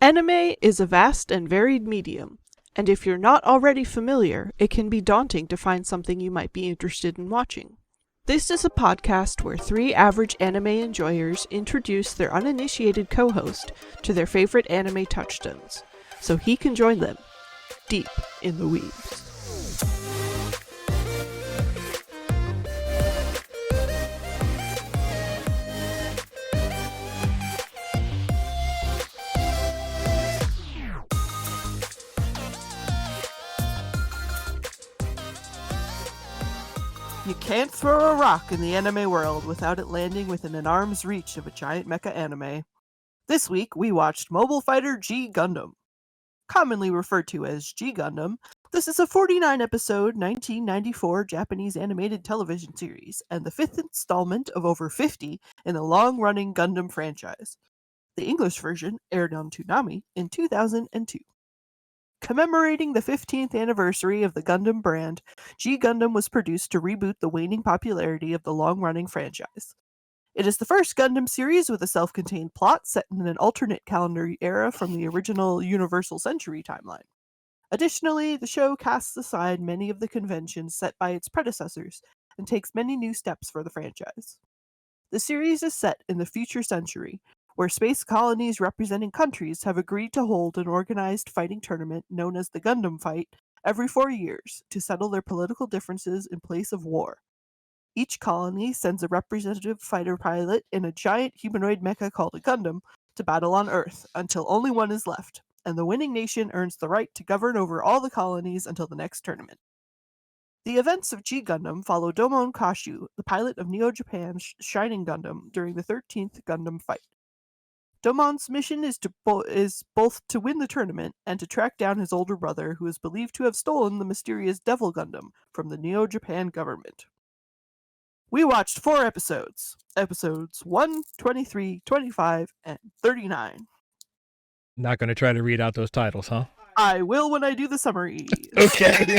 Anime is a vast and varied medium, and if you're not already familiar, it can be daunting to find something you might be interested in watching. This is a podcast where three average anime enjoyers introduce their uninitiated co-host to their favorite anime touchstones, so he can join them deep in the Weebs. You can't throw a rock in the anime world without it landing within an arm's reach of a giant mecha anime. This week, we watched Mobile Fighter G Gundam. Commonly referred to as G Gundam, this is a 49-episode 1994 Japanese animated television series, and the fifth installment of over 50 in the long-running Gundam franchise. The English version aired on Toonami in 2002. Commemorating the 15th anniversary of the Gundam brand, G Gundam was produced to reboot the waning popularity of the long-running franchise. It is the first Gundam series with a self-contained plot set in an alternate calendar era from the original Universal Century timeline. Additionally, the show casts aside many of the conventions set by its predecessors and takes many new steps for the franchise. The series is set in the future century, where space colonies representing countries have agreed to hold an organized fighting tournament known as the Gundam Fight every 4 years to settle their political differences in place of war. Each colony sends a representative fighter pilot in a giant humanoid mecha called a Gundam to battle on Earth until only one is left, and the winning nation earns the right to govern over all the colonies until the next tournament. The events of G Gundam follow Domon Kashu, the pilot of Neo Japan's Shining Gundam, during the 13th Gundam Fight. Domon's mission is both to win the tournament and to track down his older brother, who is believed to have stolen the mysterious Devil Gundam from the Neo Japan government. We watched 4 episodes. Episodes 1, 23, 25, and 39. Not going to try to read out those titles, huh? I will when I do the summary. Okay.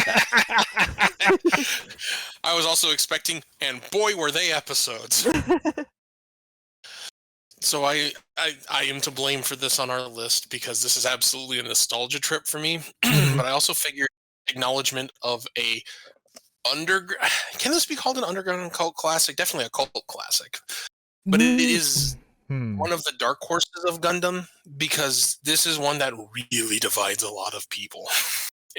I was also expecting, and boy, were they episodes. So I am to blame for this on our list because this is absolutely a nostalgia trip for me. But I also figured acknowledgement of a can this be called an underground cult classic? Definitely a cult classic. But it is one of the dark horses of Gundam because this is one that really divides a lot of people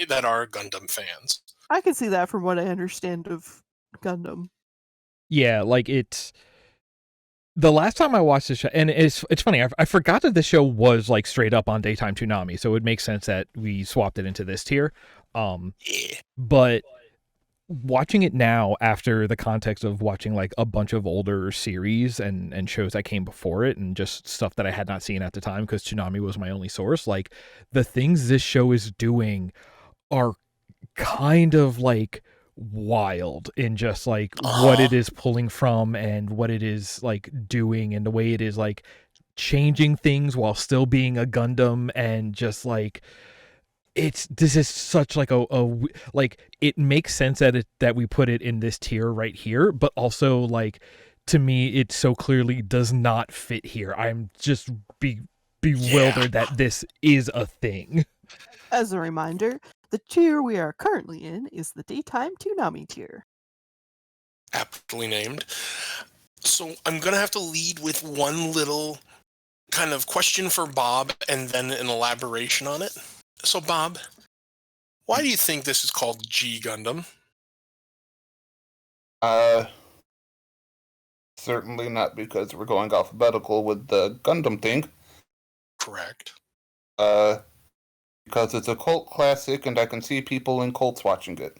that are Gundam fans. I can see that from what I understand of Gundam. Yeah, like it's the last time I watched this show, and it's funny, I forgot that this show was like straight up on daytime Toonami, so it would make sense that we swapped it into this tier. But watching it now after the context of watching like a bunch of older series and shows that came before it and just stuff that I had not seen at the time because Toonami was my only source, like the things this show is doing are kind of like wild in just like what it is pulling from and what it is like doing and the way it is like changing things while still being a Gundam and just like this is such like a like it makes sense that we put it in this tier right here, but also like to me it so clearly does not fit here. I'm just bewildered that this is a thing. As a reminder, the tier we are currently in is the daytime Toonami tier. Aptly named. So I'm going to have to lead with one little kind of question for Bob and then an elaboration on it. So Bob, why do you think this is called G Gundam? Certainly not because we're going alphabetical with the Gundam thing. Correct. Because it's a cult classic and I can see people in cults watching it.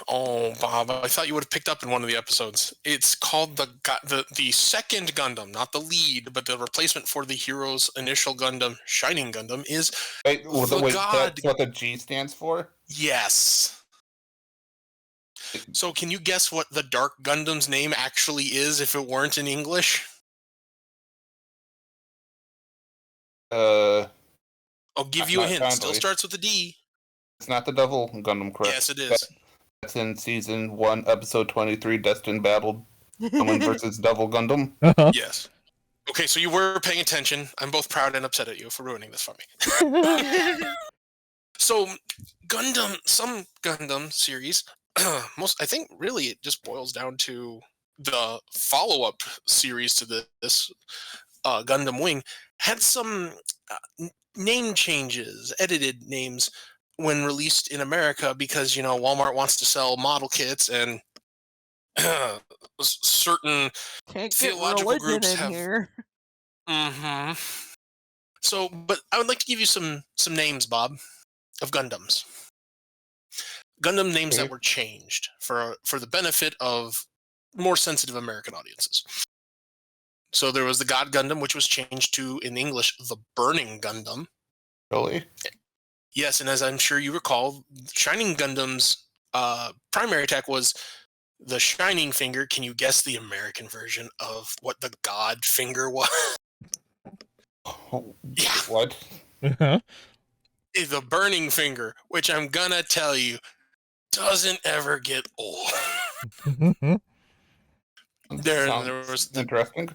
Oh, Bob, I thought you would have picked up in one of the episodes. It's called the second Gundam, not the lead, but the replacement for the hero's initial Gundam, Shining Gundam, is wait, God. That's what the G stands for? Yes. So can you guess what the Dark Gundam's name actually is if it weren't in English? I'll give you a hint. Still starts with a D. It's not the Devil Gundam, correct? Yes, it is. That's in Season 1, Episode 23, Destined Battle, Domon versus Devil Gundam. Uh-huh. Yes. Okay, so you were paying attention. I'm both proud and upset at you for ruining this for me. So, some Gundam series, I think really it just boils down to the follow-up series to this Gundam Wing had some name changes, edited names when released in America because Walmart wants to sell model kits and certain Can't get theological religion groups in have. here. Mm-hmm. So, but I would like to give you some names, Bob, of Gundams. Gundam names that were changed for the benefit of more sensitive American audiences. So there was the God Gundam, which was changed to, in English, the Burning Gundam. Really? Yes, and as I'm sure you recall, Shining Gundam's primary attack was the Shining Finger. Can you guess the American version of what the God Finger was? Oh, Yeah. What? Uh-huh. The Burning Finger, which I'm gonna tell you, doesn't ever get old. There was the interesting.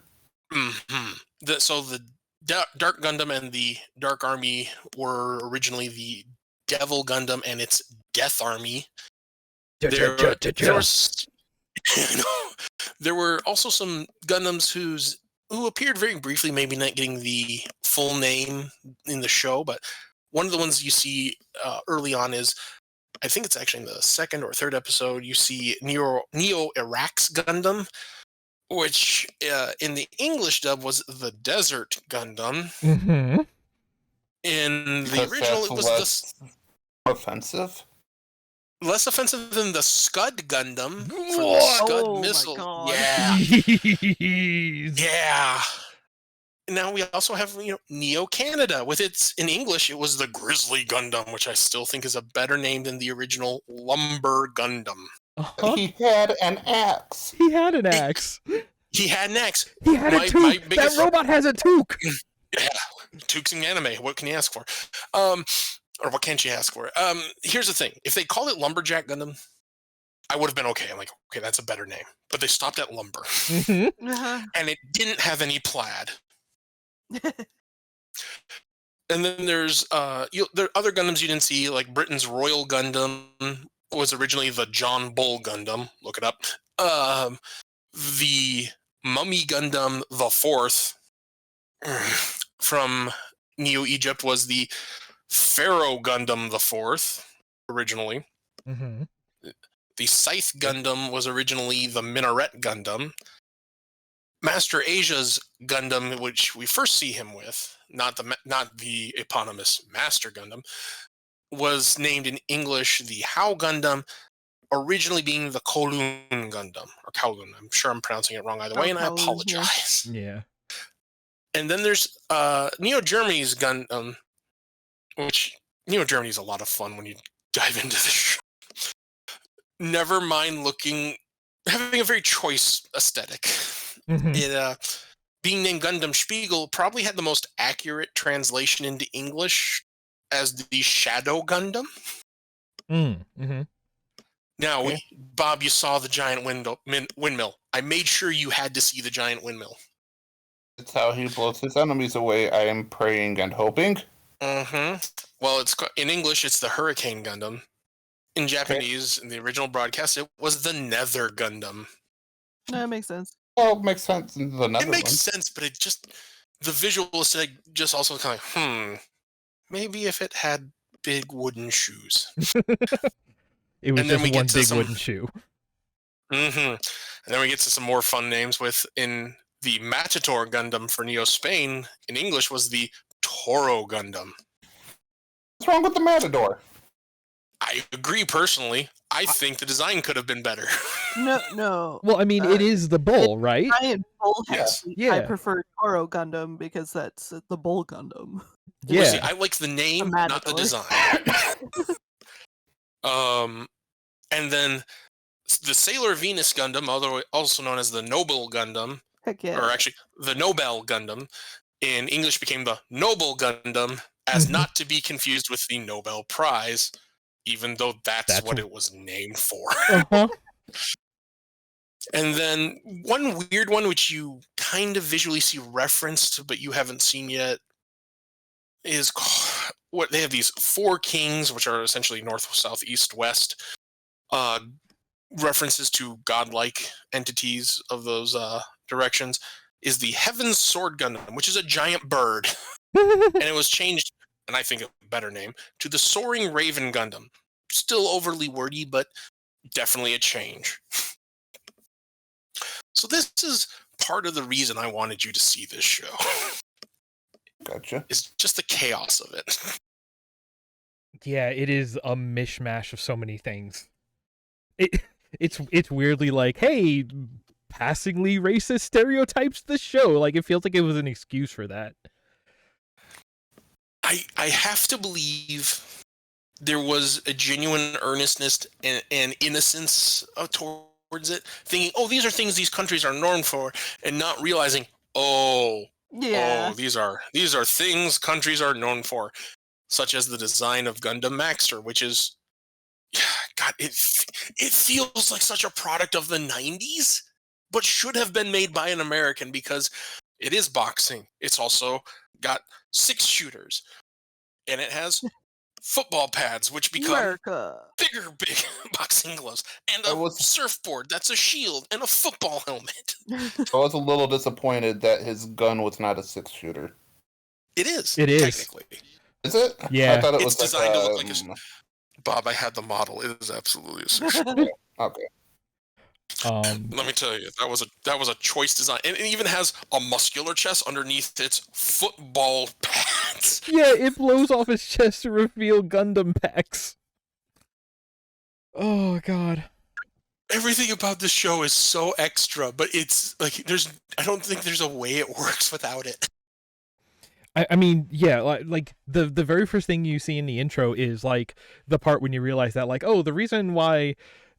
So the Dark Gundam and the Dark Army were originally the Devil Gundam and its Death Army. There were also some Gundams who appeared very briefly, maybe not getting the full name in the show, but one of the ones you see early on is, I think it's actually in the second or third episode, you see Neo Iraq's Gundam, which in the English dub was the Desert Gundam. Mm-hmm. In the original, it was less offensive. Less offensive than the Scud Gundam for the What? Scud Oh my missile. God. Yeah, Jeez. yeah. Now we also have Neo Canada with its, in English it was the Grizzly Gundam, which I still think is a better name than the original Lumber Gundam. Uh-huh. He had an axe. He had an axe. He had an axe. He had a toque. That robot has a toque. Yeah, Tukes in anime. What can you ask for? Or what can't you ask for? Here's the thing: if they called it Lumberjack Gundam, I would have been okay. I'm like, okay, that's a better name. But they stopped at lumber, Uh-huh. and it didn't have any plaid. And then there's there are other Gundams you didn't see, like Britain's Royal Gundam was originally the John Bull Gundam. Look it up. The Mummy Gundam, the Fourth, from Neo Egypt was the Pharaoh Gundam, the Fourth, originally. Mm-hmm. The Scythe Gundam was originally the Minaret Gundam. Master Asia's Gundam, which we first see him with, not the eponymous Master Gundam, was named in English the How Gundam, originally being the Kowloon Gundam, or Kowloon. I'm sure I'm pronouncing it wrong either way, and I Kowloon, apologize. Yeah. And then there's Neo Germany's Gundam, which Neo Germany is a lot of fun when you dive into the show. Never mind having a very choice aesthetic. Mm-hmm. It being named Gundam Spiegel probably had the most accurate translation into English as the Shadow Gundam. Mm-hmm. Now, Okay. Bob, you saw the giant windmill. I made sure you had to see the giant windmill. It's how he blows his enemies away. I am praying and hoping. Mm-hmm. Well, in English, it's the Hurricane Gundam. In Japanese, in the original broadcast, it was the Nether Gundam. That makes sense. Well, it makes sense in the It Netherlands. makes sense, but it just, the visual aesthetic just also kind of, maybe if it had big wooden shoes. It was And then just we one get to big some- wooden shoe. Mm-hmm. And then we get to some more fun names in the Matador Gundam for Neo Spain. In English was the Toro Gundam. What's wrong with the Matador? I agree personally. I think the design could have been better. No. Well, I mean, it is the bull, right? Giant bull head. Yes. Yeah. I prefer Toro Gundam because that's the bull Gundam. Yeah. Well, see, I like the name, The not the Matador. design. And then the Sailor Venus Gundam, also known as the Noble Gundam, Heck yeah. or actually the Nobel Gundam, in English became the Noble Gundam, as not to be confused with the Nobel Prize, even though that's what it was named for. Uh-huh. And then one weird one, which you kind of visually see referenced, but you haven't seen yet, is what they have these 4 kings, which are essentially north, south, east, west, references to godlike entities of those directions, is the Heaven's Sword Gundam, which is a giant bird. And it was changed, and I think a better name, to the Soaring Raven Gundam. Still overly wordy, but definitely a change. So this is part of the reason I wanted you to see this show. Gotcha. It's just the chaos of it. Yeah, it is a mishmash of so many things. It's weirdly like, hey, passingly racist stereotypes the show. Like, it feels like it was an excuse for that. I have to believe there was a genuine earnestness and innocence towards it, thinking, oh, these are things these countries are known for, and not realizing, these are things countries are known for, such as the design of Gundam Maxter, which is, God, it feels like such a product of the 90s, but should have been made by an American, because it is boxing. It's also got 6 shooters, and it has football pads, which become America. big boxing gloves, and a surfboard that's a shield, and a football helmet. I was a little disappointed that his gun was not a 6-shooter. It is. It is. Technically. Is it? Yeah. I thought it It's was designed to look like a... Bob, I had the model. It is absolutely a 6-shooter. Okay. Let me tell you, that was a choice design, and it even has a muscular chest underneath its football pads. Yeah, it blows off his chest to reveal Gundam packs. Oh God. Everything about this show is so extra, but it's like I don't think there's a way it works without it. I mean, yeah, like the very first thing you see in the intro is like the part when you realize that, like, oh, the reason why,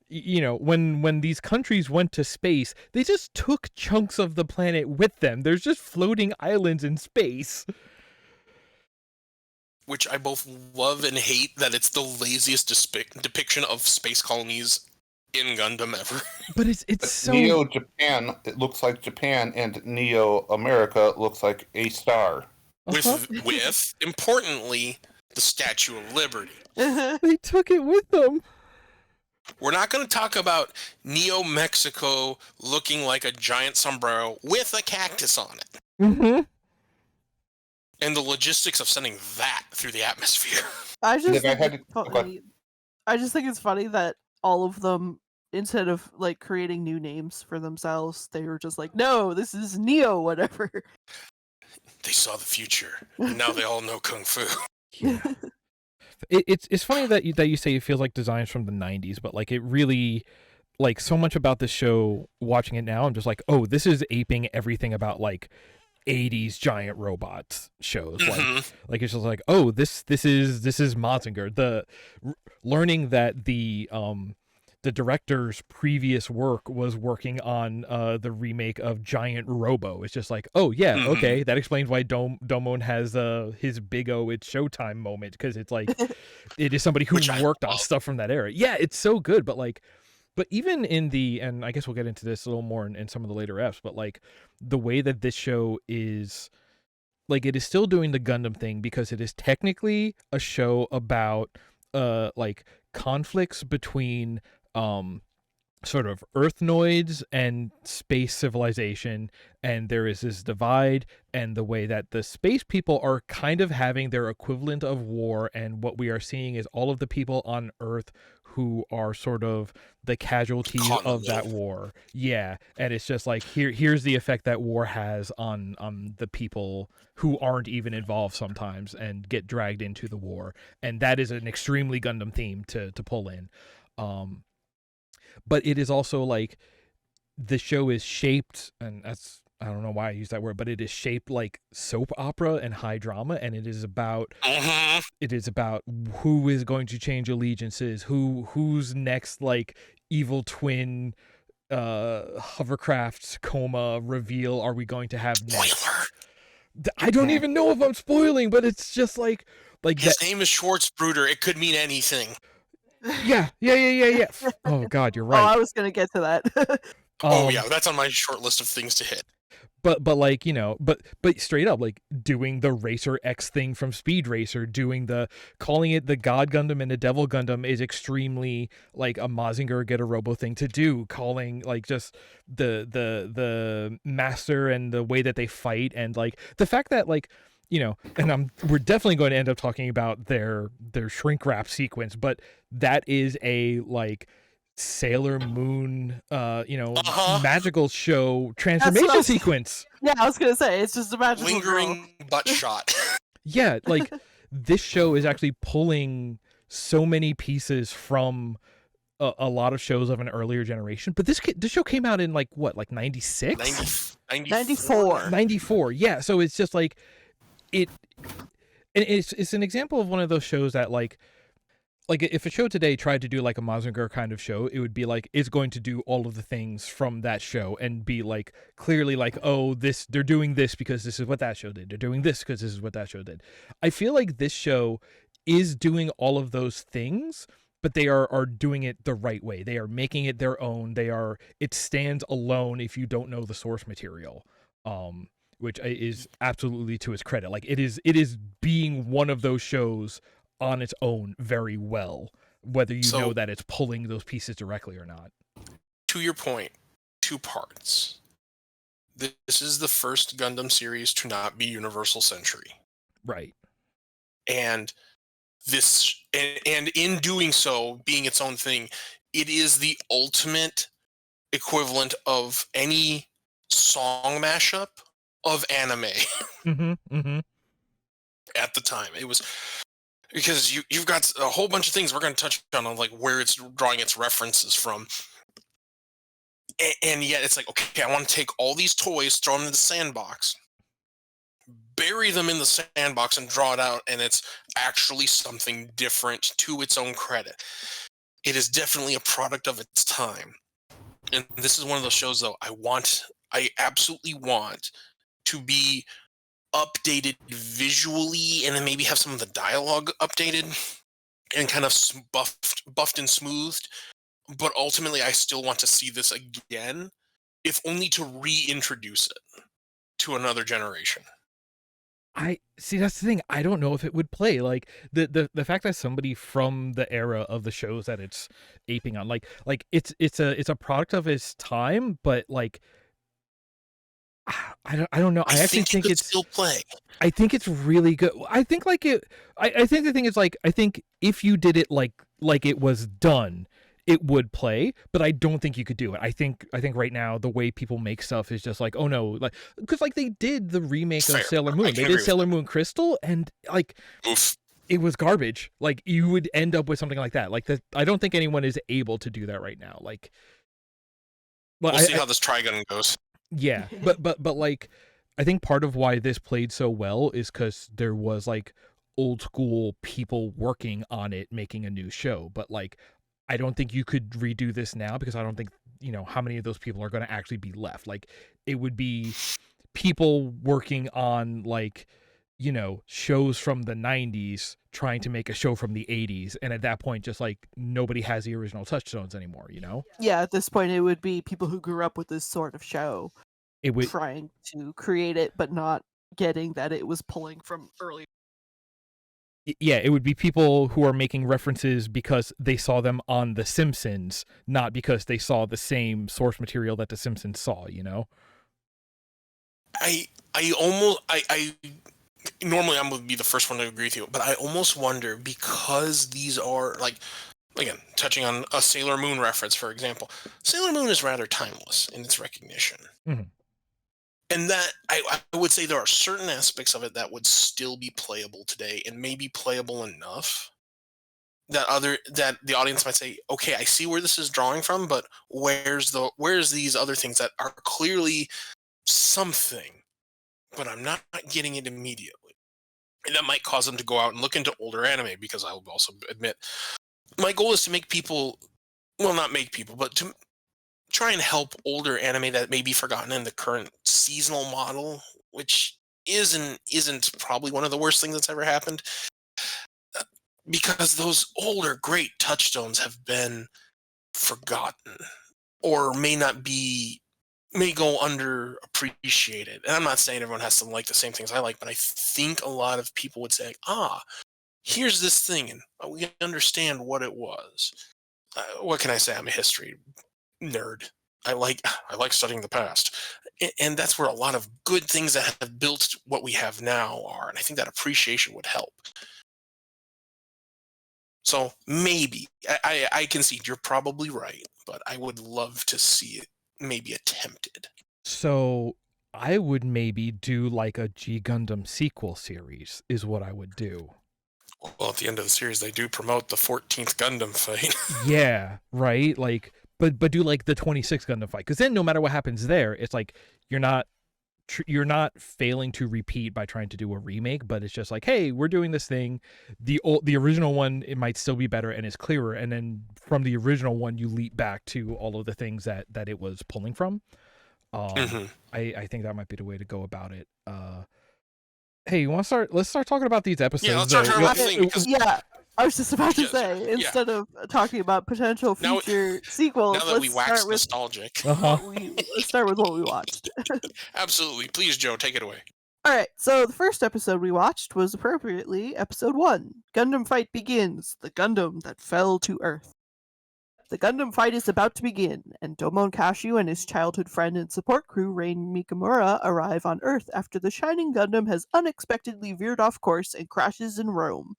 you know, when these countries went to space, they just took chunks of the planet with them. There's just floating islands in space. Which I both love and hate, that it's the laziest depiction of space colonies in Gundam ever. But it's so... Neo Japan, it looks like Japan, and Neo America looks like a star. With importantly, the Statue of Liberty. They took it with them. We're not going to talk about Neo Mexico looking like a giant sombrero with a cactus on it. Mm-hmm. And the logistics of sending that through the atmosphere. I just think it's funny that all of them, instead of like creating new names for themselves, they were just like, no, this is Neo whatever. They saw the future, and now they all know Kung Fu. Yeah. It's funny that you say it feels like designs from the 90s, but like it really, like, so much about this show, watching it now, I'm just like, oh, this is aping everything about like 80s giant robots shows. Like it's just like, oh, this is Mazinger. Learning that the director's previous work was working on the remake of Giant Robo. It's just like, oh yeah, okay, that explains why Domon has his Big O It's Showtime moment, because it's like it is somebody who worked on stuff from that era. Yeah, it's so good, but even in the, and I guess we'll get into this a little more in some of the later eps, but like the way that this show is, like, it is still doing the Gundam thing, because it is technically a show about like conflicts between sort of Earthnoids and space civilization, and there is this divide, and the way that the space people are kind of having their equivalent of war, and what we are seeing is all of the people on Earth who are sort of the casualties of that war. Yeah, and it's just like, here's the effect that war has on the people who aren't even involved sometimes and get dragged into the war, and that is an extremely Gundam theme to pull in. But it is also like, the show is shaped, and that's, I don't know why I use that word, but it is shaped like soap opera and high drama, and it is about who is going to change allegiances, who's next, like, evil twin hovercraft coma reveal are we going to have next? Spoiler. I don't even know if I'm spoiling, but it's just like his name is Schwarzbruder. It could mean anything. Yeah. Oh God, you're right. Oh, I was gonna get to that. Oh yeah, that's on my short list of things to hit. But like, you know, but straight up, like doing the Racer X thing from Speed Racer, doing the calling it the God Gundam and the Devil Gundam is extremely like a Mazinger Get a Robo thing to do. Calling like just the master and the way that they fight, and like the fact that like, you know, and we're definitely going to end up talking about their shrink wrap sequence, but that is a like Sailor Moon, magical show transformation sequence. Yeah, I was gonna say it's just a magical lingering girl. butt shot. Yeah, like this show is actually pulling so many pieces from a lot of shows of an earlier generation. But this show came out in like what, like 96? 94. 94. Yeah, so it's just like it, and it's an example of one of those shows that like if a show today tried to do like a Mazinger kind of show, it would be like it's going to do all of the things from that show and be like clearly like, oh, they're doing this because this is what that show did. They're doing this because this is what that show did. I feel like this show is doing all of those things, but they are doing it the right way. They are making it their own. It stands alone if you don't know the source material. Which is absolutely to its credit. Like it is being one of those shows on its own very well, whether you know that it's pulling those pieces directly or not. To your point, 2 parts. This is the first Gundam series to not be Universal Century. Right. And in doing so, being its own thing, it is the ultimate equivalent of any song mashup of anime. At the time. It was because you've got a whole bunch of things we're going to touch on like where it's drawing its references from, and yet it's like, okay, I want to take all these toys, throw them in the sandbox, bury them in the sandbox, and draw it out, and it's actually something different to its own credit. It is definitely a product of its time, and this is one of those shows though I absolutely want to be updated visually, and then maybe have some of the dialogue updated and kind of buffed and smoothed. But ultimately, I still want to see this again, if only to reintroduce it to another generation. I see. That's the thing. I don't know if it would play like the fact that somebody from the era of the shows that it's aping on, like it's a product of its time, but like. I don't know. I actually think it's still play. I think it's really good. I think like it. I think the thing is like I think if you did it like it was done, it would play. But I don't think you could do it. I think right now the way people make stuff is just like, oh no, like because like they did the remake of Sailor Moon. They did Sailor Moon Crystal, and like it was garbage. Like you would end up with something like that. Like that. I don't think anyone is able to do that right now. Like, we'll see how this Trigun goes. Yeah, but like I think part of why this played so well is because there was like old school people working on it making a new show. But like I don't think you could redo this now because I don't think, you know, how many of those people are going to actually be left. Like it would be people working on like, you know, shows from the 90s trying to make a show from the 80s, and at that point just like nobody has the original touchstones anymore, you know? Yeah, at this point it would be people who grew up with this sort of show trying to create it but not getting that it was pulling from earlier. Yeah, it would be people who are making references because they saw them on The Simpsons, not because they saw the same source material that The Simpsons saw, you know? I normally I'm going to be the first one to agree with you, but I almost wonder, because these are, like, again, touching on a Sailor Moon reference, for example, Sailor Moon is rather timeless in its recognition. Mm-hmm. And that, I would say there are certain aspects of it that would still be playable today, and maybe playable enough that the audience might say, okay, I see where this is drawing from, but where's these other things that are clearly something, but I'm not getting it immediately. And that might cause them to go out and look into older anime, because I will also admit, my goal is to make people, well, not make people, but to try and help older anime that may be forgotten in the current seasonal model, which isn't probably one of the worst things that's ever happened, because those older great touchstones have been forgotten. or may go underappreciated. And I'm not saying everyone has to like the same things I like, but I think a lot of people would say, here's this thing, and we understand what it was. What can I say? I'm a history nerd. I like studying the past. And that's where a lot of good things that have built what we have now are. And I think that appreciation would help. So maybe, I concede you're probably right, but I would love to see it maybe attempted. So I would maybe do like a G Gundam sequel series is what I would do. Well, at the end of the series, they do promote the 14th Gundam fight. Yeah, right? Like, but do like the 26th Gundam fight. Because then no matter what happens there, it's like you're not failing to repeat by trying to do a remake, but it's just like, hey, we're doing this thing. The original one, it might still be better and is clearer, and then from the original one you leap back to all of the things that it was pulling from. I think that might be the way to go about it. Hey, you want to start? Let's start talking about these episodes. Yeah, let's start talking about the thing, because Yeah, I was just about to say, instead of talking about potential future sequels, now that we wax nostalgic, let's start with what we watched. Absolutely. Please, Joe, take it away. Alright, so the first episode we watched was appropriately episode 1, Gundam Fight Begins, the Gundam that fell to Earth. The Gundam fight is about to begin, and Domon Kashu and his childhood friend and support crew Rain Mikamura arrive on Earth after the Shining Gundam has unexpectedly veered off course and crashes in Rome.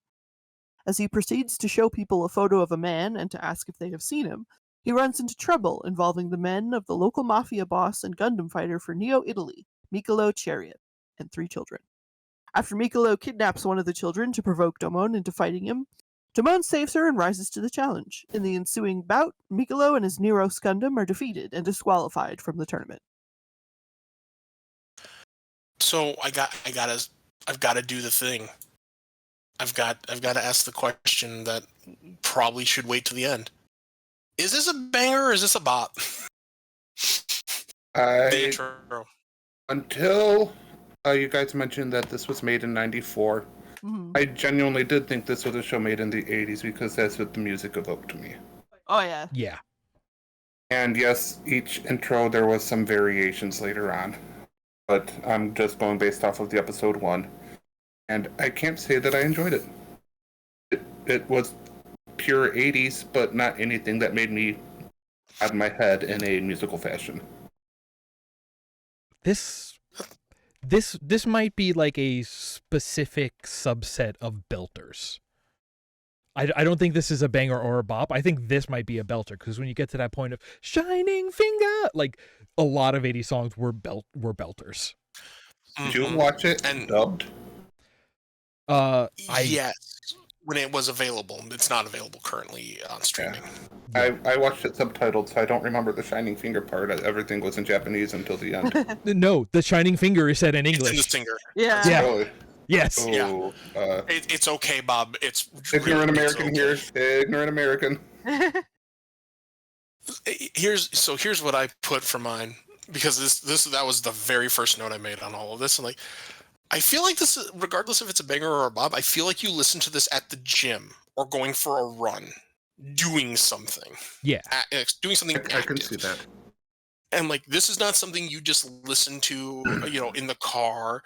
As he proceeds to show people a photo of a man and to ask if they have seen him, he runs into trouble involving the men of the local mafia boss and Gundam fighter for Neo Italy, Mikolo Chariot, and 3 children. After Mikolo kidnaps one of the children to provoke Domon into fighting him, Domon saves her and rises to the challenge. In the ensuing bout, Mikolo and his Neros Gundam are defeated and disqualified from the tournament. So I've got to do the thing. I've got to ask the question that probably should wait to the end. Is this a banger or is this a bop? Until you guys mentioned that this was made in '94, I genuinely did think this was a show made in the '80s because that's what the music evoked to me. Oh yeah. Yeah. And yes, each intro there was some variations later on, but I'm just going based off of the episode 1, and I can't say that I enjoyed it. It was pure '80s, but not anything that made me nod my head in a musical fashion. This might be like a specific subset of belters. I don't think this is a banger or a bop. I think this might be a belter, because when you get to that point of Shining Finger, like a lot of 80 songs were belters. Did you watch it and dubbed? Yes, when it was available. It's not available currently on streaming. Yeah. I watched it subtitled, so I don't remember the Shining Finger part. Everything was in Japanese until the end. No, the Shining Finger is said in English. It's in the stinger. Yeah. Yeah. Really? Yes. Oh, It's okay, Bob. It's ignorant American here. Ignorant American. Here's what I put for mine, because that was the very first note I made on all of this, and like, I feel like this, regardless if it's a banger or a bop, I feel like you listen to this at the gym or going for a run, doing something. Yeah. Doing something active. I can see that. And like, this is not something you just listen to, in the car,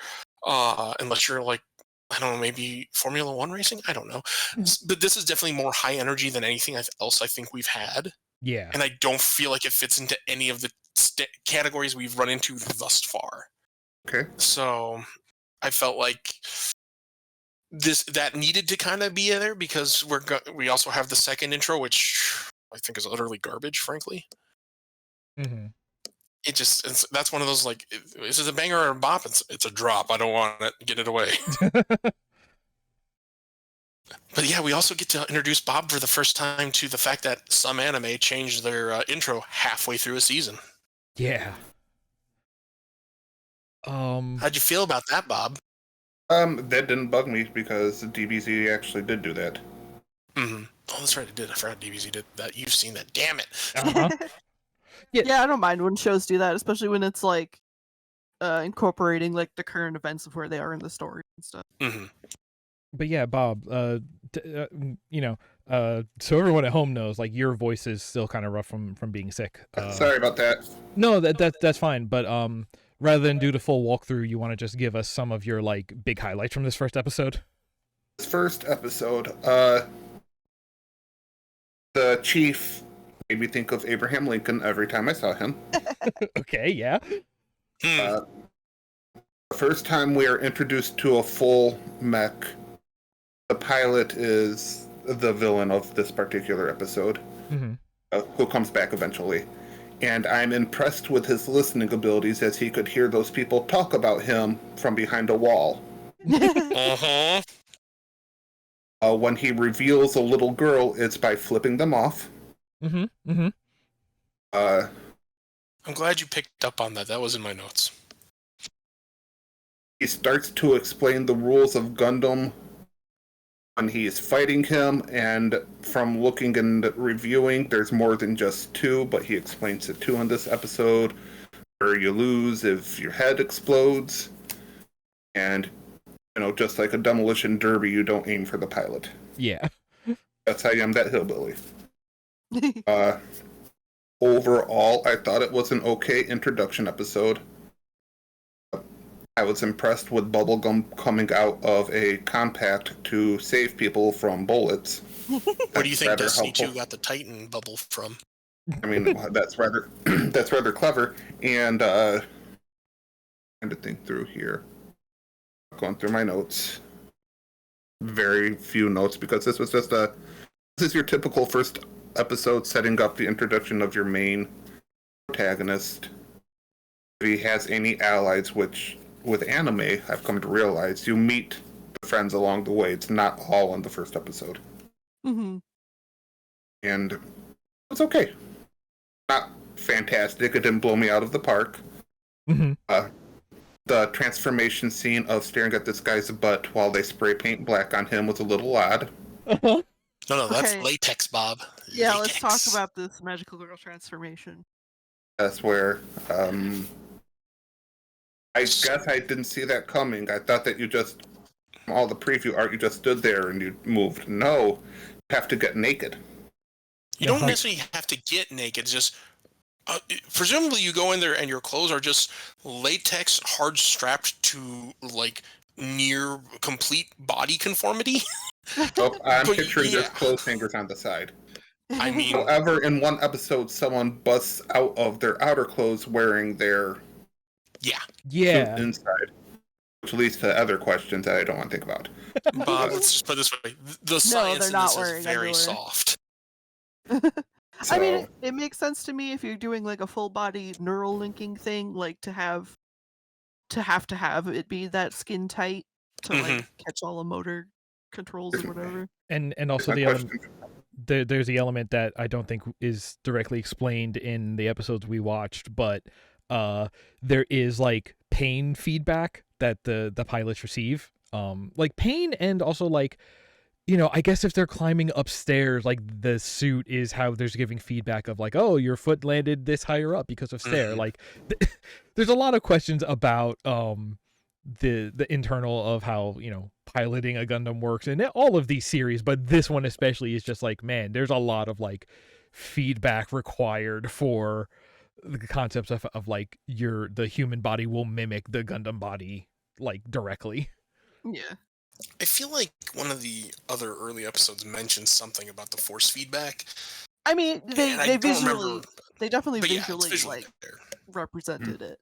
unless you're like, I don't know, maybe Formula One racing. I don't know, but this is definitely more high energy than anything else I think we've had. Yeah. And I don't feel like it fits into any of the categories we've run into thus far. Okay. So I felt like that needed to kind of be there, because we also have the second intro, which I think is utterly garbage, frankly. Mm-hmm. That's one of those, like, is it a banger or a bop? It's a drop. I don't want it. Get it away. But yeah, we also get to introduce Bob for the first time to the fact that some anime changed their intro halfway through a season. Yeah. How'd you feel about that, Bob? That didn't bug me because DBZ actually did do that. Mm-hmm. Oh, that's right, it did. I forgot DBZ did that. You've seen that. Damn it. Uh-huh. Yeah, I don't mind when shows do that, especially when it's like incorporating like the current events of where they are in the story and stuff. Mm-hmm. But yeah, Bob, so everyone at home knows, like, your voice is still kind of rough from being sick. Sorry about that. No, that's fine. But rather than do the full walkthrough, you want to just give us some of your like big highlights from this first episode? This first episode, the chief made me think of Abraham Lincoln every time I saw him. Okay, yeah. The first time we are introduced to a full mech, the pilot is the villain of this particular episode, who comes back eventually. And I'm impressed with his listening abilities, as he could hear those people talk about him from behind a wall. Uh-huh. When he reveals a little girl, it's by flipping them off. I'm glad you picked up on that. That was in my notes. He starts to explain the rules of Gundam when he's fighting him, and from looking and reviewing, there's more than just two, but he explains it too in this episode, where you lose if your head explodes, and, just like a demolition derby, you don't aim for the pilot. Yeah. That's how you am that hillbilly. Overall, I thought it was an okay introduction episode. I was impressed with Bubblegum coming out of a compact to save people from bullets. Where do you think Destiny helpful. 2 got the Titan bubble from? I mean, that's rather clever. And trying to think through here, going through my notes. Very few notes, because this was just this is your typical first episode setting up the introduction of your main protagonist. If he has any allies, which with anime, I've come to realize, you meet the friends along the way. It's not all in the first episode. Mm-hmm. And it's okay. Not fantastic. It didn't blow me out of the park. The transformation scene of staring at this guy's butt while they spray paint black on him was a little odd. No, that's Okay. latex, Bob. Yeah, Latex. let's talk about this magical girl transformation. That's where I guess I didn't see that coming. I thought that you just, all the preview art, you just stood there and you moved. No, you have to get naked. You don't necessarily have to get naked. It's just, presumably you go in there and your clothes are just latex hard strapped to, like, near complete body conformity. So I'm But picturing yeah. just clothes hangers on the side. I mean, However, in one episode, someone busts out of their outer clothes wearing their Yeah. suit inside, which leads to other questions that I don't want to think about. Bob, let's just put it this way. The science they're in not this is wearing very underwear. soft. I mean, it makes sense to me if you're doing like a full body neural linking thing, like to have it be that skin tight to like catch all the motor controls or whatever. And also My the question- there's the element that I don't think is directly explained in the episodes we watched, but there is like pain feedback that the pilots receive, like pain, and also like, I guess if they're climbing upstairs, like the suit is how there's giving feedback of like, oh, your foot landed this higher up because of stair. Like there's a lot of questions about the internal of how piloting a Gundam works in all of these series, but this one especially is just like, man, there's a lot of like feedback required for the concepts of like the human body will mimic the Gundam body like directly. Yeah. I feel like one of the other early episodes mentioned something about the force feedback. I mean, and I they don't visually, remember, they definitely but yeah, it's visually visually like there. represented it.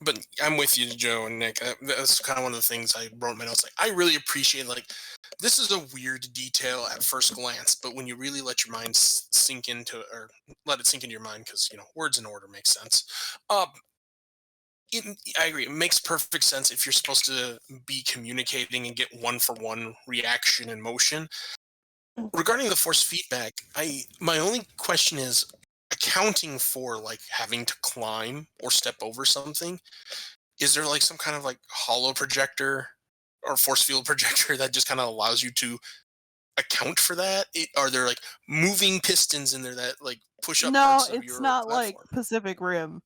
But I'm with you, Joe and Nick. That's kind of one of the things I wrote in my notes. Like, I really appreciate, like, this is a weird detail at first glance, but when you really let your mind sink into, or let it sink into your mind, because, words in order make sense. I agree. It makes perfect sense if you're supposed to be communicating and get one-for-one reaction and motion. Regarding the force feedback, my only question is, accounting for like having to climb or step over something, is there like some kind of like hollow projector or force field projector that just kind of allows you to account for that? Are there like moving pistons in there that like push up No, parts of it's your not platform? like Pacific Rim.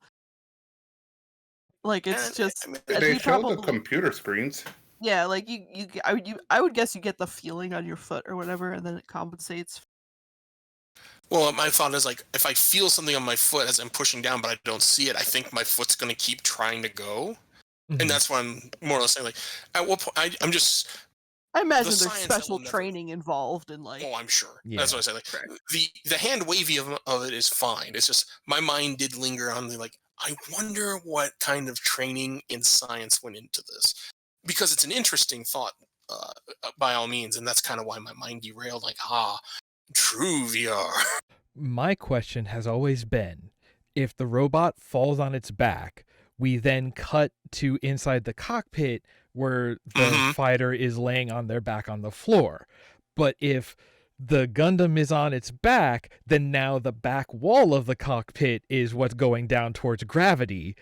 Like it's And, just I mean, They he show the probably computer screens. Yeah, like I would guess you get the feeling on your foot or whatever, and then it compensates. Well, my thought is like if I feel something on my foot as I'm pushing down, but I don't see it, I think my foot's going to keep trying to go, and that's why I'm more or less saying like, at what point I'm just I the imagine there's science that special will never. training involved in like. Oh, I'm sure. Yeah. That's what I say. Like Correct. the hand wavy of it is fine. It's just my mind did linger on the like. I wonder what kind of training in science went into this, because it's an interesting thought, by all means, and that's kind of why my mind derailed. Like, true VR. My question has always been, if the robot falls on its back, we then cut to inside the cockpit where the fighter is laying on their back on the floor. But if the Gundam is on its back, then now the back wall of the cockpit is what's going down towards gravity.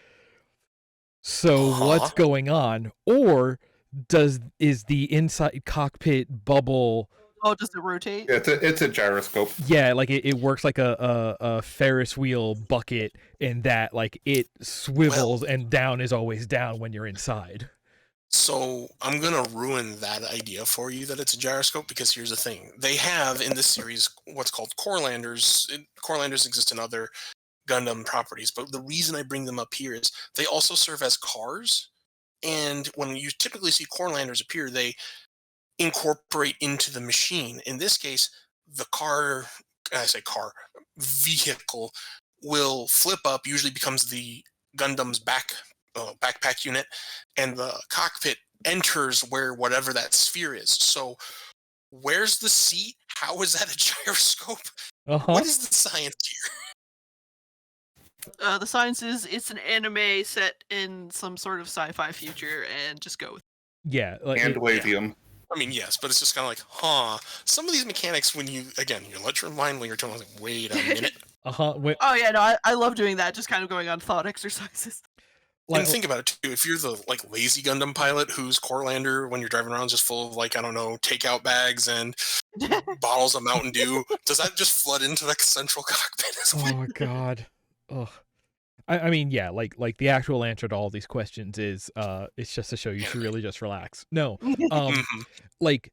So what's going on? Or is the inside cockpit bubble... Oh, does it rotate? Yeah, it's a gyroscope. Yeah, like it works like a Ferris wheel bucket in that like it swivels and down is always down when you're inside. So I'm gonna ruin that idea for you that it's a gyroscope, because here's the thing: they have in this series what's called core landers. Core landers exist in other Gundam properties, but the reason I bring them up here is they also serve as cars. And when you typically see core landers appear, they incorporate into the machine. In this case, the vehicle will flip up, usually becomes the Gundam's backpack unit, and the cockpit enters where whatever that sphere is. So where's the seat? How is that a gyroscope? What is the science here? The science is it's an anime set in some sort of sci-fi future, and just go with it. Yeah. Like, and wavium. I mean, yes, but it's just kind of like, some of these mechanics, when you let your mind linger to, I was like, wait a minute. Oh yeah, no, I love doing that, just kind of going on thought exercises. And think about it too. If you're the like lazy Gundam pilot whose core lander, when you're driving around, is just full of like, I don't know, takeout bags and bottles of Mountain Dew, does that just flood into the central cockpit as well? Oh my god. Ugh. I mean, yeah, like the actual answer to all these questions is it's just a show. You should really just relax. No, like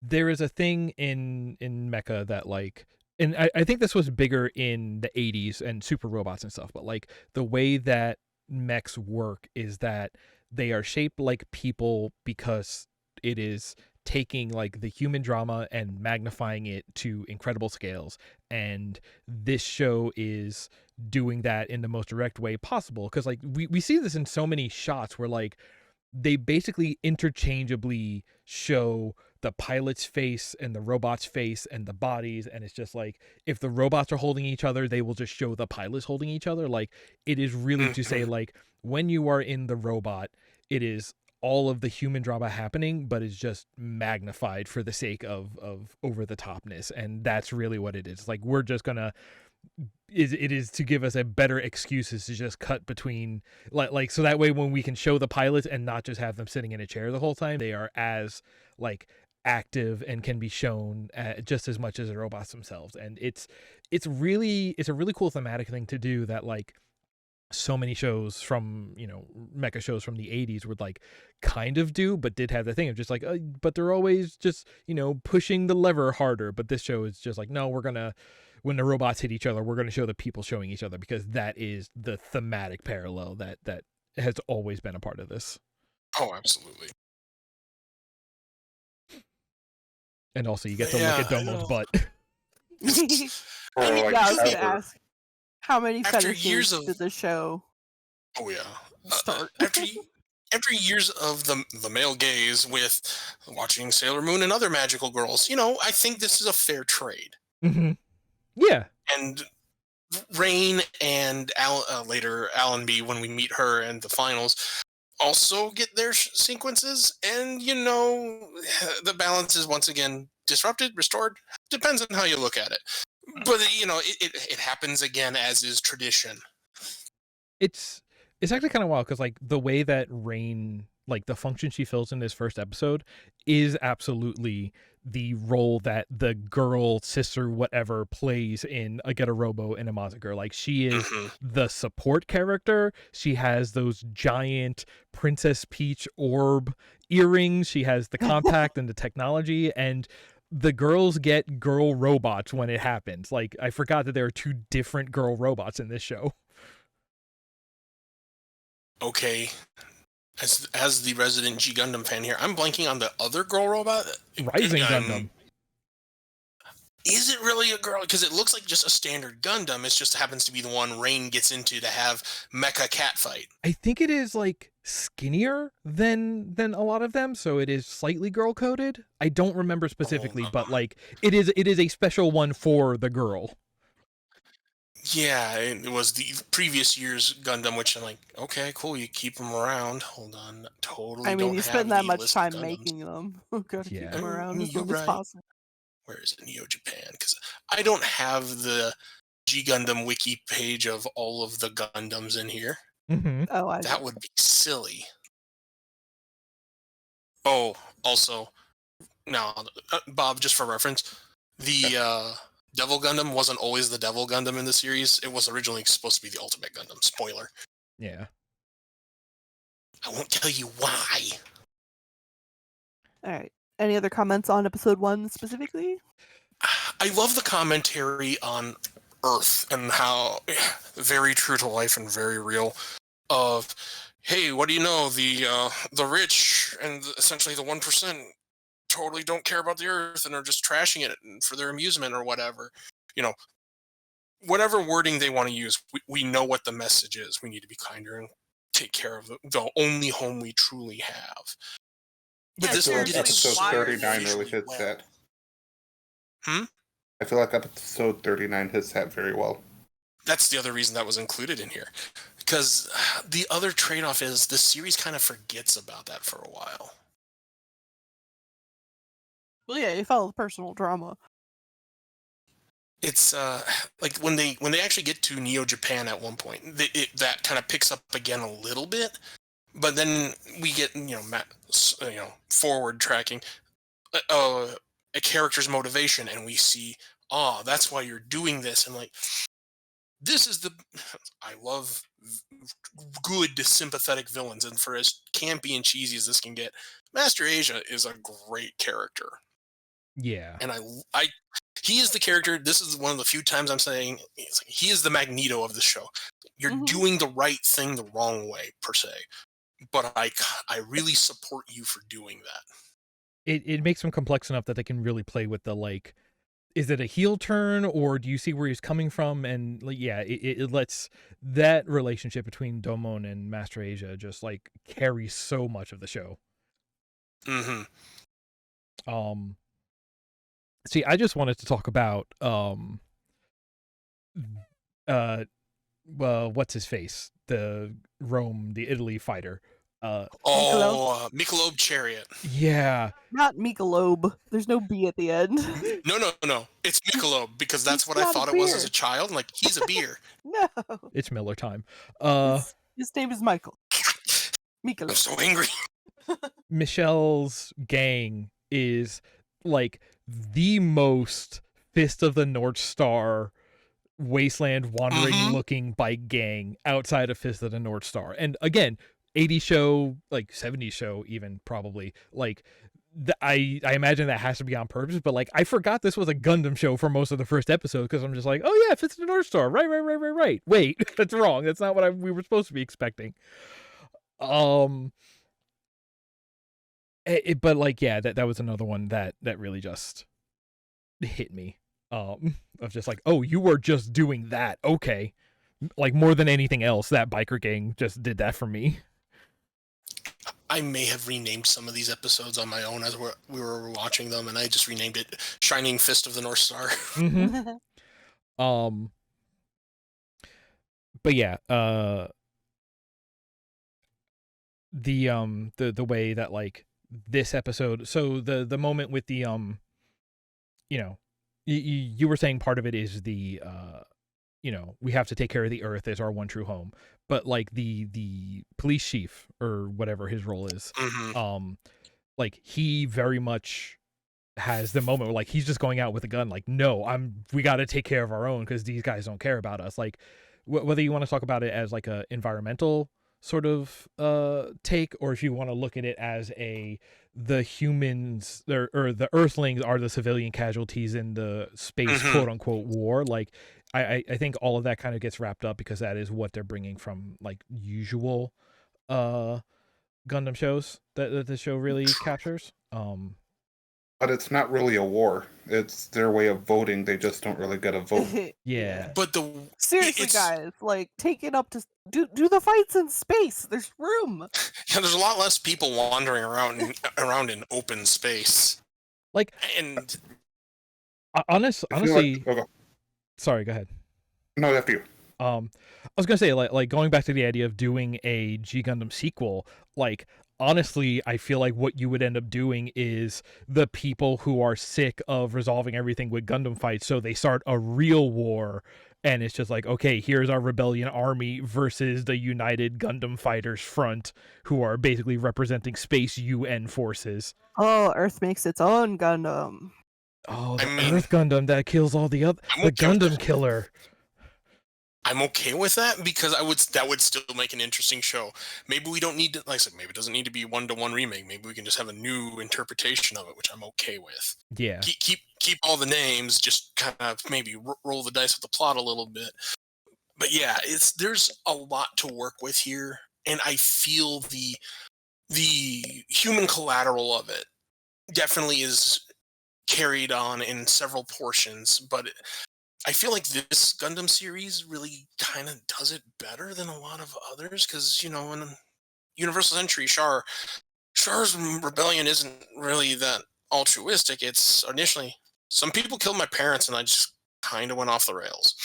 there is a thing in mecha that like, and I think this was bigger in the 80s and super robots and stuff, but like the way that mechs work is that they are shaped like people because it is taking like the human drama and magnifying it to incredible scales, and this show is doing that in the most direct way possible, because like we see this in so many shots where like they basically interchangeably show the pilot's face and the robot's face and the bodies, and it's just like if the robots are holding each other, they will just show the pilots holding each other. Like it is really to say like when you are in the robot, it is all of the human drama happening, but it's just magnified for the sake of over the topness, and that's really what it is. Like we're just gonna it is to give us a better excuses to just cut between like so that way when we can show the pilots and not just have them sitting in a chair the whole time, they are as like active and can be shown just as much as the robots themselves. And it's a really cool thematic thing to do that like so many shows from, mecha shows from the 80s would like kind of do, but did have the thing of just like, but they're always just, pushing the lever harder. But this show is just like, no, when the robots hit each other, we're going to show the people showing each other, because that is the thematic parallel that has always been a part of this. Oh, absolutely. And also you get to look at Domon's butt. I was going to ask, how many after fetishes years of did the show start? After years of the male gaze with watching Sailor Moon and other magical girls, I think this is a fair trade. Mm-hmm. Yeah. And Rain and later Allenby, when we meet her in the finals, also get their sequences, and the balance is once again disrupted, restored, depends on how you look at it. But it happens again, as is tradition. It's actually kind of wild, because like the way that Rain, like the function she fills in this first episode is absolutely the role that the girl, sister, whatever plays in a Robo and a Mazinger. Like, she is the support character. She has those giant Princess Peach orb earrings. She has the compact and the technology, and the girls get girl robots when it happens. Like, I forgot that there are 2 different girl robots in this show. Okay. As the resident G Gundam fan here, I'm blanking on the other girl robot. Rising Gundam. Is it really a girl? Because it looks like just a standard Gundam. It just happens to be the one Rain gets into to have mecha cat fight. I think it is like skinnier than a lot of them, so it is slightly girl coded. I don't remember specifically, but like it is a special one for the girl. Yeah, it was the previous year's Gundam, which I'm like, okay, cool, you keep them around. Hold on, totally. I mean, don't you have spend that the much list time of Gundams. making them. Gotta keep them Yeah. around as You're long as right. possible. Where is it? Neo Japan? Because I don't have the G Gundam wiki page of all of the Gundams in here. Mm-hmm. Oh, That would be silly. Oh, also, now, Bob, just for reference, the Devil Gundam wasn't always the Devil Gundam in the series. It was originally supposed to be the Ultimate Gundam. Spoiler. Yeah. I won't tell you why. All right. Any other comments on episode 1 specifically? I love the commentary on Earth and how very true to life and very real of, hey, what do you know? The rich and essentially the 1% totally don't care about the Earth and are just trashing it for their amusement or whatever. You know, whatever wording they want to use, we know what the message is. We need to be kinder and take care of the only home we truly have. But I this feel one like did it episode so 39 really visually hits well. that. Hmm? I feel like episode 39 hits that very well. That's the other reason that was included in here. Because the other trade-off is the series kind of forgets about that for a while. Well, yeah, you follow the personal drama. It's like when they actually get to Neo Japan at one point, that kind of picks up again a little bit, but then we get forward tracking a character's motivation, and we see, that's why you're doing this, and like, this is I love good sympathetic villains, and for as campy and cheesy as this can get, Master Asia is a great character. Yeah. And he is the character. This is one of the few times I'm saying he is the Magneto of the show. You're doing the right thing the wrong way, per se. But I really support you for doing that. It makes him complex enough that they can really play with the, like, is it a heel turn, or do you see where he's coming from? And like, yeah, it lets that relationship between Domon and Master Asia just like carry so much of the show. Mm-hmm. See, I just wanted to talk about what's his face? The Italy fighter. Michelob Chariot. Yeah. Not Michelob. There's no B at the end. No. It's Michelob, because that's what I thought it was as a child. Like, he's a beer. No. It's Miller time. His name is Michael. I'm Michelob. so angry. Michelle's gang is like the most Fist of the North Star wasteland wandering looking bike gang outside of Fist of the North Star. And again, 80s show, like 70s show even, probably, like I imagine that has to be on purpose, but like I forgot this was a Gundam show for most of the first episode, because I'm just like, oh yeah, Fist of the North Star, right. Wait, that's wrong. That's not what we were supposed to be expecting. But like, yeah, that was another one that really just hit me. Of just like, oh, you were just doing that, okay. Like, more than anything else, that biker gang just did that for me. I may have renamed some of these episodes on my own as we were watching them, and I just renamed it Shining Fist of the North Star. Mm-hmm. But yeah, the way that, like, this episode, so the moment with the you were saying part of it is the we have to take care of the Earth as our one true home, but like the police chief, or whatever his role is, like, he very much has the moment where like he's just going out with a gun, like, no, we got to take care of our own because these guys don't care about us. Like, whether you want to talk about it as like a environmental sort of take, or if you want to look at it as the humans or the Earthlings are the civilian casualties in the space quote unquote war. Like, I think all of that kind of gets wrapped up because that is what they're bringing from like usual Gundam shows that the show really captures. But it's not really a war. It's their way of voting. They just don't really get a vote. Yeah. But seriously, guys, like take it up to do the fights in space. There's room. Yeah, there's a lot less people wandering around in open space. Like, and honestly, sorry, go ahead. No, after you. I was gonna say like going back to the idea of doing a G Gundam sequel, like honestly, I feel like what you would end up doing is the people who are sick of resolving everything with Gundam fights, so they start a real war, and it's just like, okay, here's our rebellion army versus the United Gundam Fighters Front, who are basically representing space UN forces. Oh, Earth makes its own Gundam. Oh, the Earth Gundam that kills all the other, the Gundam killer. I'm okay with that because that would still make an interesting show. Maybe we don't need to, like I said, maybe it doesn't need to be 1-to-1 remake. Maybe we can just have a new interpretation of it, which I'm okay with. Yeah. Keep all the names, just kind of maybe roll the dice with the plot a little bit. But yeah, there's a lot to work with here, and I feel the human collateral of it definitely is carried on in several portions, but I feel like this Gundam series really kind of does it better than a lot of others because, in Universal Century, Char's rebellion isn't really that altruistic. It's initially, some people killed my parents and I just kind of went off the rails.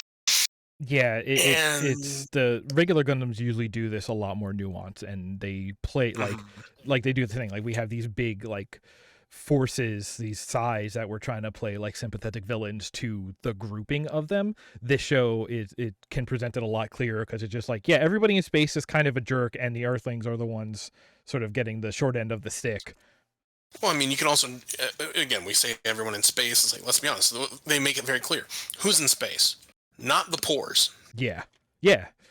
Yeah, it's the regular Gundams usually do this a lot more nuanced, and they play like they do the thing. Like we have these big like forces, these sides that we're trying to play like sympathetic villains to the grouping of them. This show it can present it a lot clearer because it's just like, yeah, everybody in space is kind of a jerk, and the Earthlings are the ones sort of getting the short end of the stick. Well, I mean, you can also, again, we say everyone in space. It's like, let's be honest, they make it very clear. Who's in space? Not the pores. Yeah.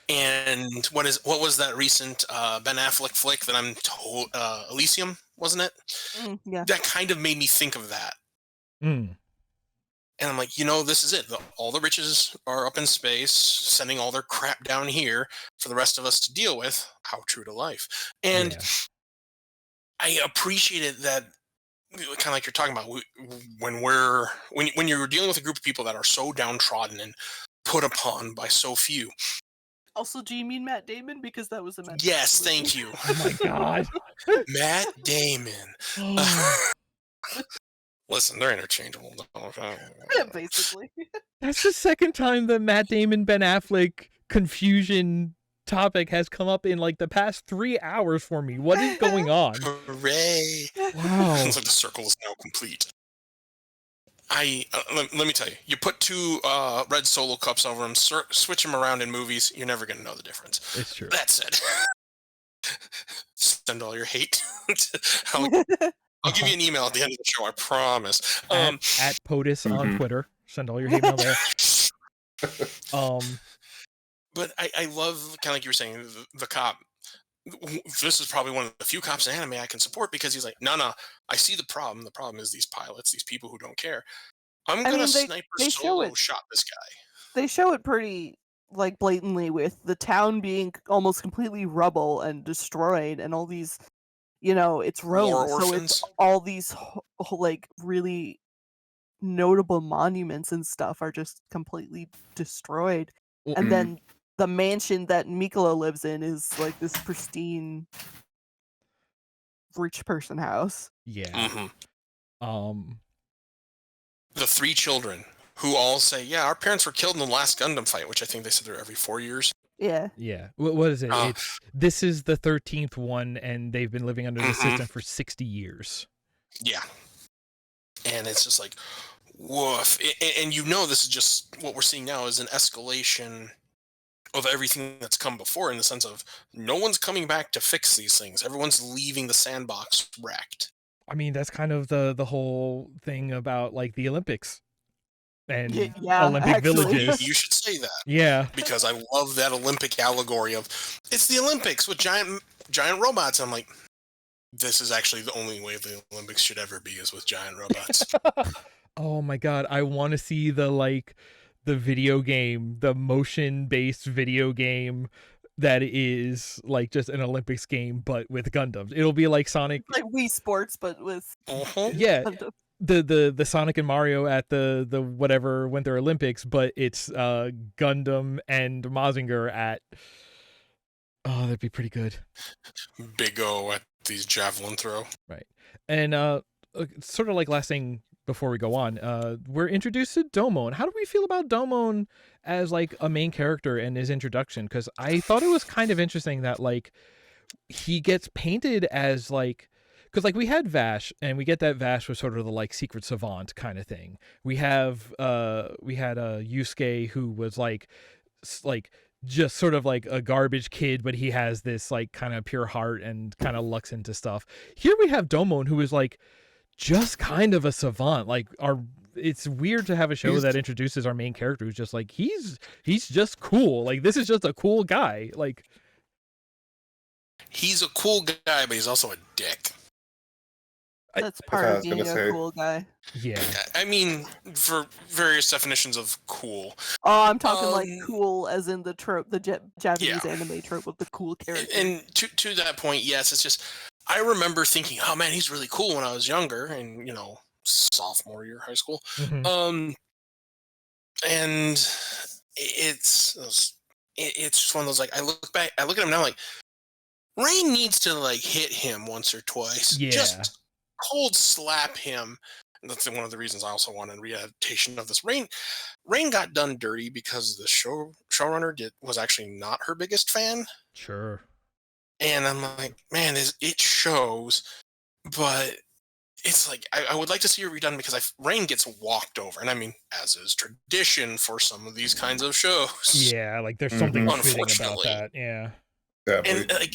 And what was that recent Ben Affleck flick that I'm told, Elysium, wasn't it? Yeah. That kind of made me think of that. And I'm like, this is it. All the riches are up in space, sending all their crap down here for the rest of us to deal with. How true to life. And I appreciated that, kind of like you're talking about, when you're dealing with a group of people that are so downtrodden and put upon by so few. Also, do you mean Matt Damon? Because that was a Matt Yes, Damon thank you. Oh my god. Matt Damon. Listen, they're interchangeable. Basically. That's the second time the Matt Damon Ben Affleck confusion topic has come up in like the past 3 hours for me. What is going on? Hooray! Wow. It's like the circle is now complete. Let me tell you, you put two red Solo cups over them, switch them around in movies, you're never going to know the difference. It's true. That said, send all your hate. I'll give you an email at the end of the show, I promise. At POTUS on Twitter. Send all your hate mail there. But I love, kind of like you were saying, the cop. This is probably one of the few cops in anime I can support because he's like, no, I see the problem. The problem is these pilots, these people who don't care. I'm going to sniper solo shot this guy. They show it pretty like blatantly with the town being almost completely rubble and destroyed, and all these, it's Rome, so it's all these like really notable monuments and stuff are just completely destroyed, and then the mansion that Mikolo lives in is like this pristine rich person house. Yeah. The 3 children who all say, yeah, our parents were killed in the last Gundam fight, which I think they said they're every 4 years. Yeah. What is it? This is the 13th one, and they've been living under the system for 60 years. Yeah. And it's just like, woof. And this is just what we're seeing now is an escalation of everything that's come before, in the sense of no one's coming back to fix these things. Everyone's leaving the sandbox wrecked. I mean, that's kind of the whole thing about like the Olympics and Yeah, Olympic actually. villages. You should say that Yeah. because I love that Olympic allegory of it's the Olympics with giant robots. I'm like, this is actually the only way the Olympics should ever be is with giant robots. Oh my god, I want to see the video game, the motion-based video game that is like just an Olympics game but with Gundams. It'll be like Sonic, Like Wii Sports, but with yeah, Gundam. the Sonic and Mario at the whatever Winter Olympics, but it's Gundam and Mazinger at. Oh, that'd be pretty good. Big O at these javelin throw. Right. And sort of like last thing before we go on, we're introduced to Domon. How do we feel about Domon as like a main character and his introduction? Because I thought it was kind of interesting that like he gets painted as like, because like we had Vash, and we get that Vash was sort of the like secret savant kind of thing. We had Yusuke, who was like just sort of like a garbage kid, but he has this like kind of pure heart and kind of lucks into stuff. Here we have Domon, who is like just kind of a savant. Like it's weird to have a show that introduces our main character who's just like he's just cool. Like this is just a cool guy. Like he's a cool guy, but he's also a dick. That's part of being a cool guy. Yeah. I mean, for various definitions of cool. Oh, I'm talking like cool as in the trope, the Japanese anime trope of the cool character. And to that point, yes, it's just, I remember thinking, oh man, he's really cool when I was younger and, sophomore year of high school. Mm-hmm. And it's just one of those, like, I look at him now, like, Rain needs to, like, hit him once or twice. Yeah. Just cold slap him. And that's one of the reasons I also wanted a readaptation of this. Rain got done dirty because the showrunner was actually not her biggest fan. Sure. And I'm like, man, it shows, but it's like I would like to see her redone because Rain gets walked over, and I mean, as is tradition for some of these kinds of shows. Yeah, like there's something fitting about that. Yeah. And like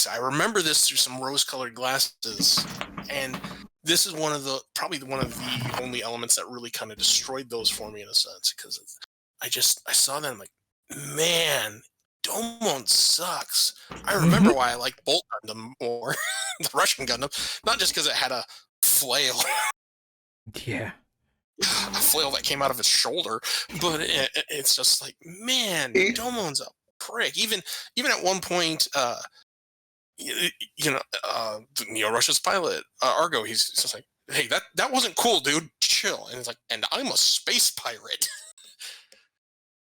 I remember this through some rose-colored glasses, and this is probably one of the only elements that really kind of destroyed those for me in a sense, because I saw them like, man, Domon sucks. I remember why I like Bolt Gundam more, the Russian Gundam, not just because it had a flail. Yeah. A flail that came out of his shoulder, but it's just like, man, Domon's a prick. Even at one point, Neo Russia's pilot, Argo, he's just like, hey, that wasn't cool, dude. Chill. And it's like, and I'm a space pirate.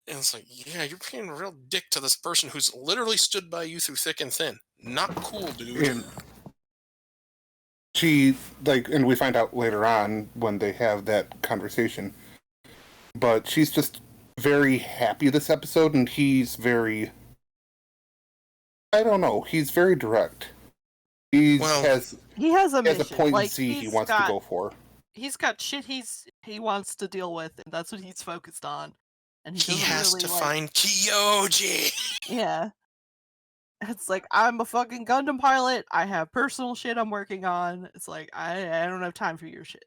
And it's like, yeah, you're being a real dick to this person who's literally stood by you through thick and thin. Not cool, dude. And and we find out later on when they have that conversation, but she's just very happy this episode, and he's very, I don't know, he's very direct. He has a point like, in C he wants to go for. He's got shit he wants to deal with, and that's what he's focused on. And he has to find Kyoji. Yeah. It's like, I'm a fucking Gundam pilot. I have personal shit I'm working on. It's like, I don't have time for your shit.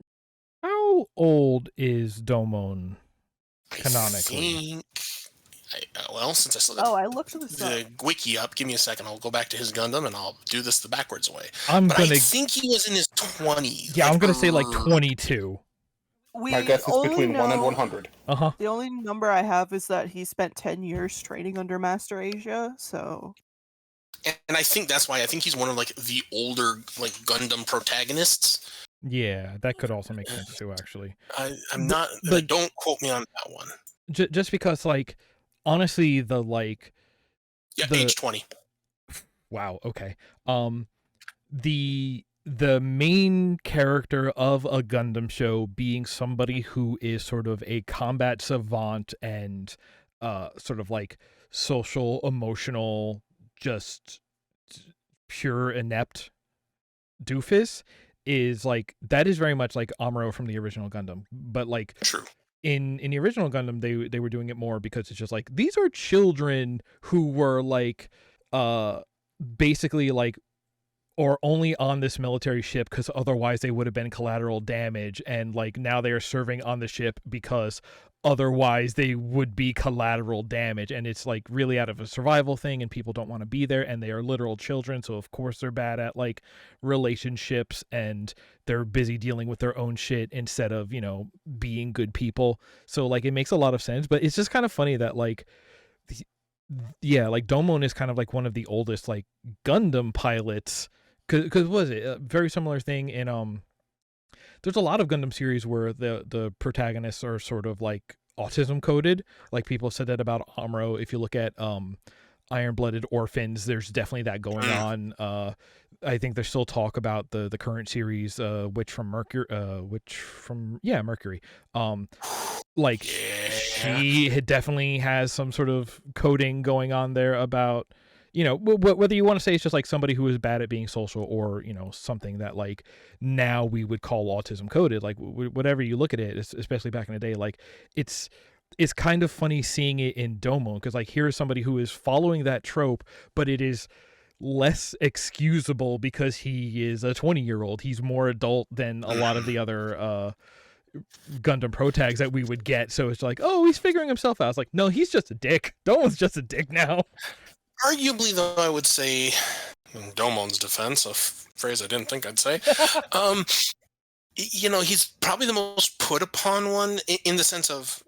How old is Domon canonically? Since I still I looked the wiki up, give me a second. I'll go back to his Gundam and I'll do this the backwards way. I think he was in his 20s. Yeah, I'm gonna say like 22. My guess is between 1 and 100. Uh-huh. The only number I have is that he spent 10 years training under Master Asia, so... And I think that's why I think he's one of like the older like Gundam protagonists. Yeah, that could also make sense too, actually. I'm not, but don't quote me on that one. Just because, like, honestly, age 20. Wow. Okay. The main character of a Gundam show being somebody who is sort of a combat savant and sort of like social, emotional, just pure inept doofus is like, that is very much like Amuro from the original Gundam. But like, true. In the original Gundam, they were doing it more because it's just like, these are children who were like basically like or only on this military ship because otherwise they would have been collateral damage, and like now they are serving on the ship because otherwise they would be collateral damage, and it's like really out of a survival thing, and people don't want to be there, and they are literal children, so of course they're bad at like relationships, and they're busy dealing with their own shit instead of, you know, being good people. So like it makes a lot of sense, but it's just kind of funny that like like Domon is kind of like one of the oldest like Gundam pilots, because what was it a very similar thing in there's a lot of Gundam series where the protagonists are sort of like autism coded. Like people said that about Amuro. If you look at Iron-Blooded Orphans, there's definitely that going on. I think there's still talk about the current series, Witch from Mercury. Like she definitely has some sort of coding going on there about, you know, whether you want to say it's just like somebody who is bad at being social, or, you know, something that like now we would call autism coded, like whatever you look at it, especially back in the day, like it's kind of funny seeing it in Domon, because like here's somebody who is following that trope, but it is less excusable because he is a 20-year-old. He's more adult than a lot of the other Gundam pro tags that we would get. So it's like, oh, he's figuring himself out. It's like, no, he's just a dick. Domon's just a dick now. Arguably, though, I would say, in Domon's defense, a phrase I didn't think I'd say, you know, he's probably the most put upon one in the sense of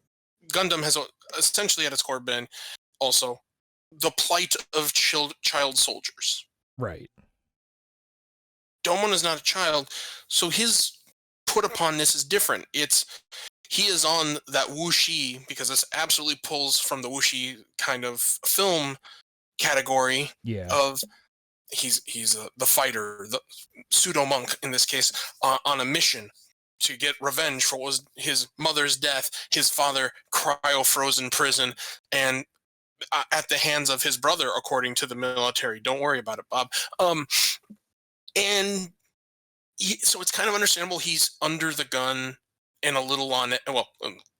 Gundam has essentially at its core been also the plight of child soldiers. Right. Domon is not a child, so his put uponness is different. He is on that wuxi, because this absolutely pulls from the wuxi kind of film category. Yeah. Of he's the fighter, the pseudo monk in this case, on a mission to get revenge for what was his mother's death, his father cryo-frozen prison, and at the hands of his brother, according to the military. Don't worry about it, Bob. And so it's kind of understandable he's under the gun and a little on it. Well,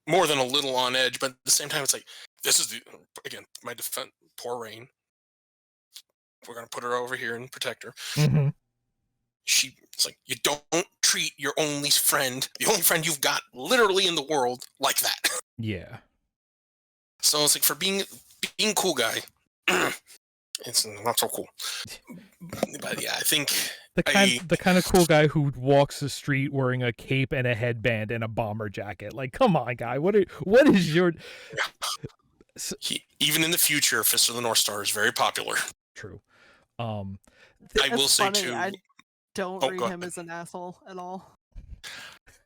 more than a little on edge, but at the same time, it's like, this is again, my defense. Poor Rain. We're gonna put her over here and protect her. Mm-hmm. It's like, you don't treat your only friend, the only friend you've got literally in the world, like that. Yeah. So it's like, for being cool guy, it's not so cool. But yeah, I think the kind of cool guy who walks the street wearing a cape and a headband and a bomber jacket. Like, come on, guy. What is your? Even in the future, Fist of the North Star is very popular. True. I will say too. I don't read him as an asshole at all.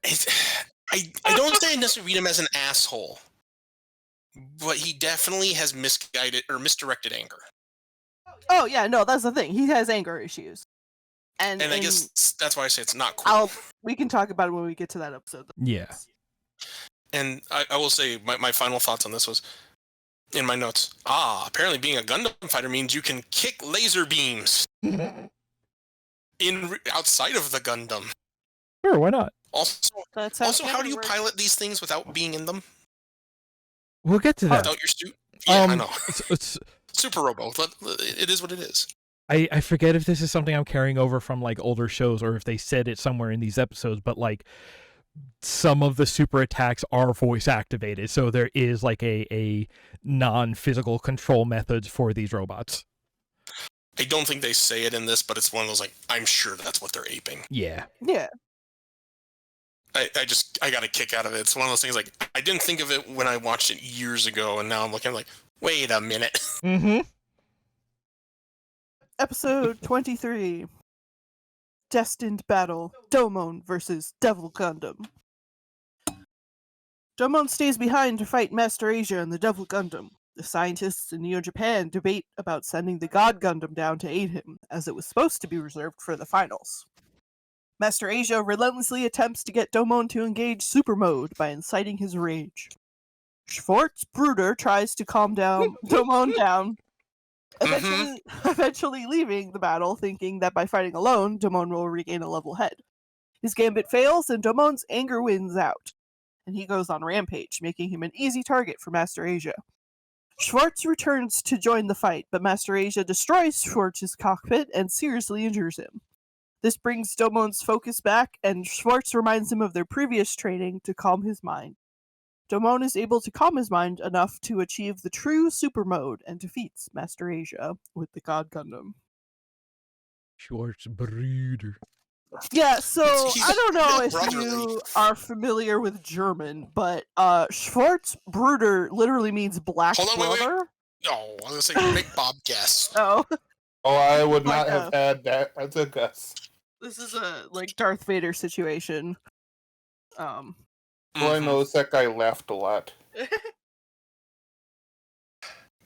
I don't say I necessarily read him as an asshole, but he definitely has misguided or misdirected anger. Oh yeah, no, that's the thing. He has anger issues, and I guess that's why I say it's not cool. We can talk about it when we get to that episode. Yeah. And I will say my final thoughts on this was, in my notes, apparently being a Gundam fighter means you can kick laser beams outside of the Gundam. Sure, why not? Also, how do you pilot these things without being in them? We'll get to that. Without your suit? Yeah, I know. It's Super Robo. It is what it is. I forget if this is something I'm carrying over from like older shows, or if they said it somewhere in these episodes, but like some of the super attacks are voice activated, so there is like a non-physical control methods for these robots. I don't think they say it in this, but it's one of those, like, I'm sure that's what they're aping. Yeah. I got a kick out of it. It's one of those things, like, I didn't think of it when I watched it years ago, and now I'm looking like, wait a minute. Mm-hmm. Episode 23. Destined Battle, Domon versus Devil Gundam. Domon stays behind to fight Master Asia and the Devil Gundam. The scientists in Neo Japan debate about sending the God Gundam down to aid him, as it was supposed to be reserved for the finals. Master Asia relentlessly attempts to get Domon to engage Super Mode by inciting his rage. Schwartz Bruder tries to calm Domon down, eventually leaving the battle, thinking that by fighting alone, Domon will regain a level head. His gambit fails, and Domon's anger wins out, and he goes on rampage, making him an easy target for Master Asia. Schwartz returns to join the fight, but Master Asia destroys Schwartz's cockpit and seriously injures him. This brings Domon's focus back, and Schwartz reminds him of their previous training to calm his mind. Domon is able to calm his mind enough to achieve the true super mode and defeats Master Asia with the God Gundam. Schwartz Bruder. Yeah, so He's I don't know if brotherly. you are familiar with German, but Schwarzbruder literally means black Hold on, wait. brother. No, I was gonna say make Bob guess. Oh, Oh, I would Like not have had that as a guess. this is a Darth Vader situation. All I know is that guy laughed a lot.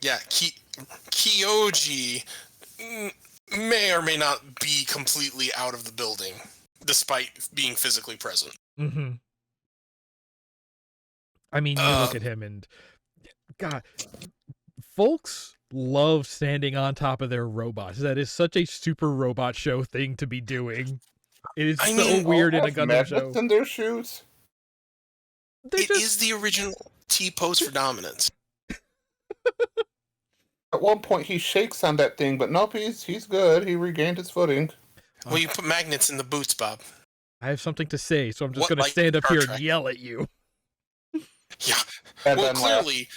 Yeah, Kyoji may or may not be completely out of the building, despite being physically present. Mm-hmm. I mean, you look at him and, God, folks love standing on top of their robots. That is such a super robot show thing to be doing. It is so weird in a Gundam show. In their shoes. It is the original T-pose for dominance. At one point, he shakes on that thing, but nope, he's good. He regained his footing. Well, you put magnets in the boots, Bob. I have something to say, so I'm just What, going to like stand up Star here Trek? and yell at you. Yeah. And Well, then clearly,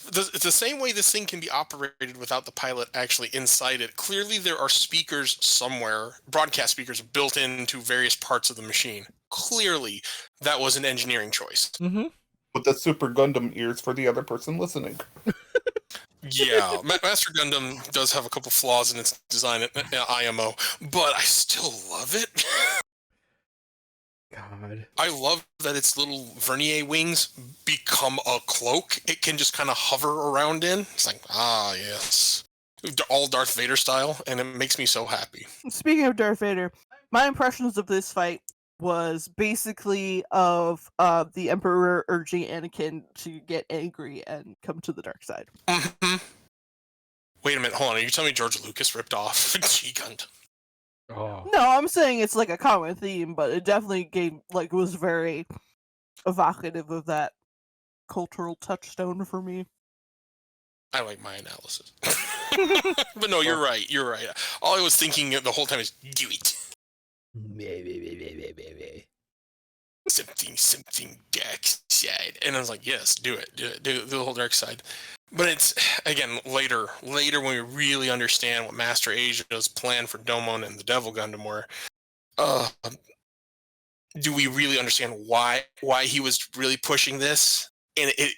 it's the same way this thing can be operated without the pilot actually inside it. Clearly, there are speakers somewhere, broadcast speakers built into various parts of the machine. Clearly, that was an engineering choice. Mm-hmm. with the Super Gundam ears for the other person listening. Yeah, Master Gundam does have a couple flaws in its design at IMO, but I still love it. God. I love that its little vernier wings become a cloak. It can just kind of hover around in. It's like, yes. All Darth Vader style, and it makes me so happy. Speaking of Darth Vader, my impressions of this fight was basically of the Emperor urging Anakin to get angry and come to the dark side. Mm-hmm. Wait a minute, hold on. Are you telling me George Lucas ripped off G-Gundam? Oh. No, I'm saying it's like a common theme, but it definitely was very evocative of that cultural touchstone for me. I like my analysis. But no, you're right. You're right. All I was thinking the whole time is, do it. Something dark side. And I was like, yes, do it. Do the whole dark side. But it's, again, later when we really understand what Master Asia's plan for Domon and the Devil Gundam were, do we really understand why he was really pushing this? And it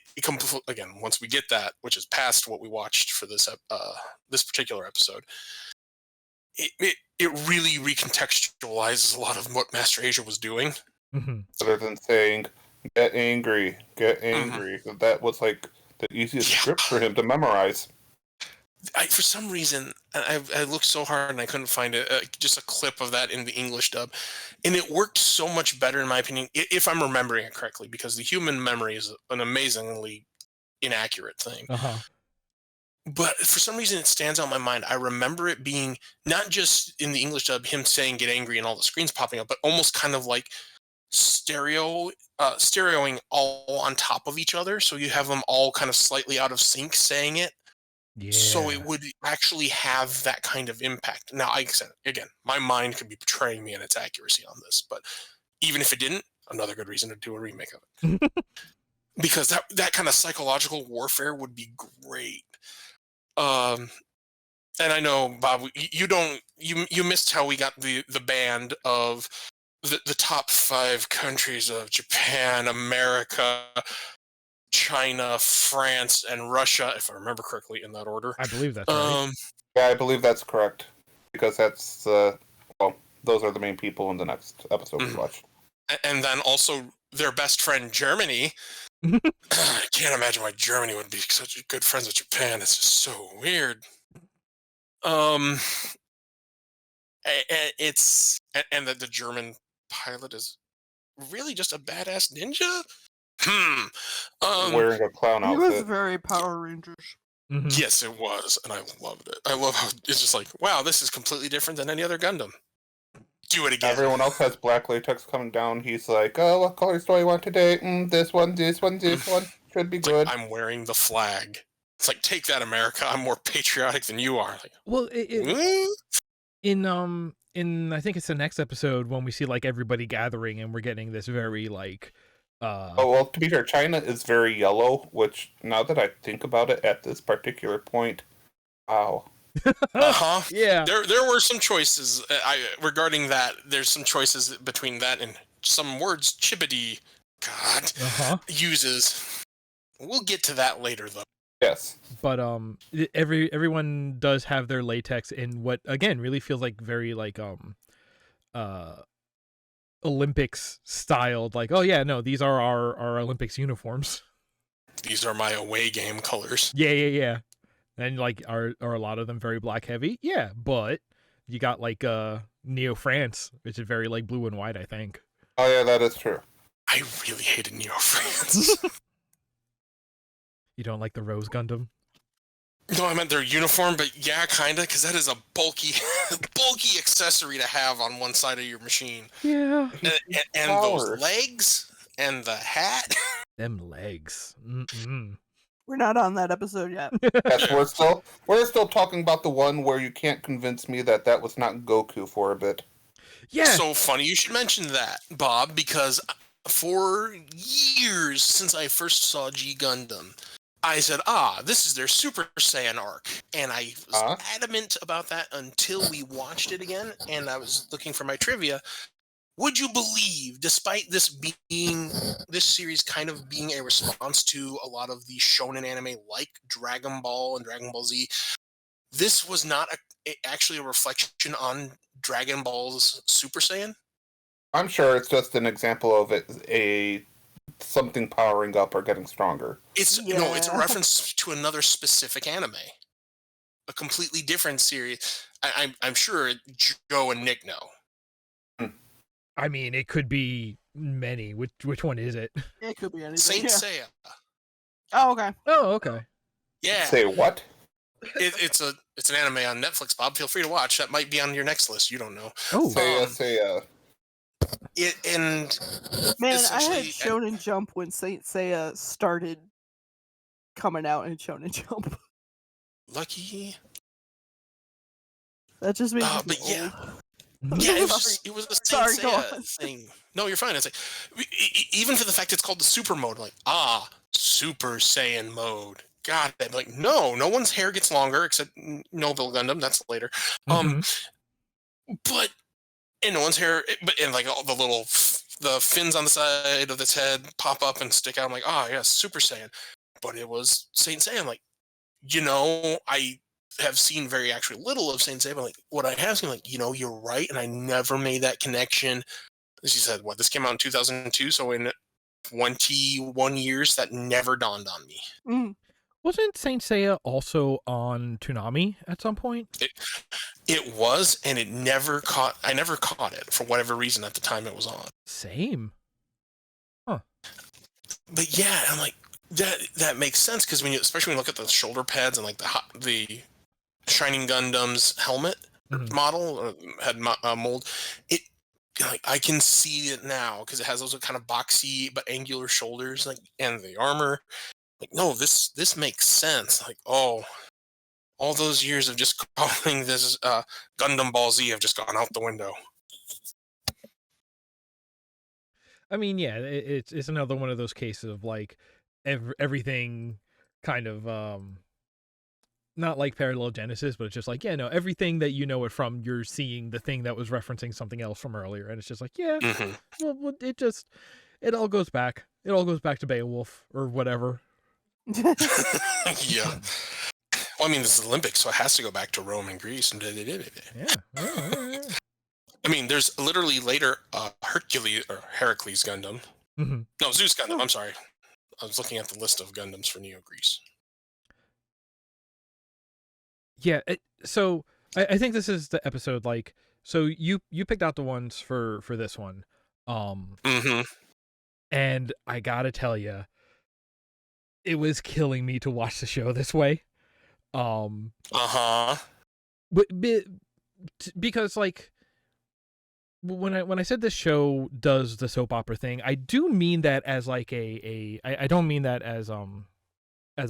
again, once we get that, which is past what we watched for this particular episode, it really recontextualizes a lot of what Master Asia was doing. Mm-hmm. Other than saying, get angry. Mm-hmm. That was like the easiest script for him to memorize. For some reason, I looked so hard and I couldn't find just a clip of that in the English dub. And it worked so much better, in my opinion, if I'm remembering it correctly, because the human memory is an amazingly inaccurate thing. Uh-huh. But for some reason, it stands out in my mind. I remember it being not just in the English dub, him saying get angry and all the screens popping up, but almost kind of like stereoing all on top of each other. So you have them all kind of slightly out of sync saying it. Yeah. So it would actually have that kind of impact. Now, I said, again, my mind could be betraying me in its accuracy on this, but even if it didn't, another good reason to do a remake of it. Because that kind of psychological warfare would be great. And I know, Bob, you missed how we got the band of the top 5 countries of Japan, America, China, France, and Russia, if I remember correctly in that order. I believe that's right. Yeah, I believe that's correct. Because that's, those are the main people in the next episode we watched. And then also their best friend, Germany. I can't imagine why Germany would be such good friends with Japan. It's just so weird. And that the German pilot is really just a badass ninja? Wearing a clown He outfit. was very Power Rangers. Mm-hmm. Yes, it was, and I loved it. I love how it's just like, wow, this is completely different than any other Gundam. Do it again. Everyone else has black latex coming down. He's like, oh, what colors do I want today? This one. Should be good. Like, I'm wearing the flag. It's like, take that, America. I'm more patriotic than you are. Like, Well, in I think it's the next episode when we see like everybody gathering and we're getting this very like Oh, well, to be fair, China is very yellow, which, now that I think about it at this particular point, wow. Uh-huh. Yeah. There were some choices regarding that. There's some choices between that and some words Chibity uses. We'll get to that later, though. Yes. But everyone does have their latex in what again really feels like very like Olympics styled, like, oh yeah, no, these are our Olympics uniforms. These are my away game colors. Yeah. And like are a lot of them very black heavy? Yeah, but you got like Neo France, which is very like blue and white, I think. Oh yeah, that is true. I really hated Neo France. You don't like the Rose Gundam? No, I meant their uniform, but yeah, kinda, because that is a bulky accessory to have on one side of your machine. Yeah. And those legs and the hat. Them legs. Mm-mm. We're not on that episode yet. Yes, we're still talking about the one where you can't convince me that was not Goku for a bit. Yeah. So funny you should mention that, Bob, because for years since I first saw G Gundam, I said, this is their Super Saiyan arc. And I was adamant about that until we watched it again, and I was looking for my trivia. Would you believe, despite this series kind of being a response to a lot of the shonen anime like Dragon Ball and Dragon Ball Z, this was not actually a reflection on Dragon Ball's Super Saiyan? I'm sure it's just an example of something powering up or getting stronger. It's a reference to another specific anime, a completely different series. I'm sure Joe and Nick know. I mean, it could be many. Which one is it? It could be anything. Saint Seiya. Oh, okay. Oh, okay. Yeah. Say what? It's an anime on Netflix, Bob. Feel free to watch. That might be on your next list. You don't know. Oh. Seiya. Man, I had Shonen Jump when Saint Seiya started coming out in Shonen Jump. Lucky. That just made me but old. yeah. Yeah, it was a Saint Seiya thing. No, you're fine. It's like, even for the fact it's called the Super mode, like, Super Saiyan mode. God, I'm like, no one's hair gets longer except Noble Gundam. That's later. But and no one's hair, and like all the fins on the side of its head pop up and stick out. I'm like, yes, Super Saiyan. But it was Saint Seiya. I'm like, I have seen very actually little of Saint Seiya, but like what I have seen, like, you're right, and I never made that connection. She said, this came out in 2002, so in 21 years, that never dawned on me. Mm. Wasn't Saint Seiya also on Toonami at some point? It was, and I never caught it for whatever reason at the time it was on. Same. Huh. But yeah, I'm like, that makes sense, because especially when you look at the shoulder pads and like the Shining Gundam's helmet model or head mold, I can see it now because it has those kind of boxy but angular shoulders, like, and the armor. Like, no, this makes sense. Like, all those years of just calling this Gundam Ball Z have just gone out the window. I mean, yeah, it's another one of those cases of like everything kind of not like parallel genesis, but it's just like, everything that you know it from, you're seeing the thing that was referencing something else from earlier, and it's just like, well, it all goes back. It all goes back to Beowulf or whatever. Yeah. Well, I mean, this is Olympics, so it has to go back to Rome and Greece. And Yeah. I mean, there's literally later Heracles Gundam. Mm-hmm. No, Zeus Gundam. I'm sorry. I was looking at the list of Gundams for Neo Greece. Yeah. So I think this is the episode. Like, so you picked out the ones for this one. And I gotta tell you, it was killing me to watch the show this way. But because like when I said this show does the soap opera thing, I do mean that as like I don't mean that as a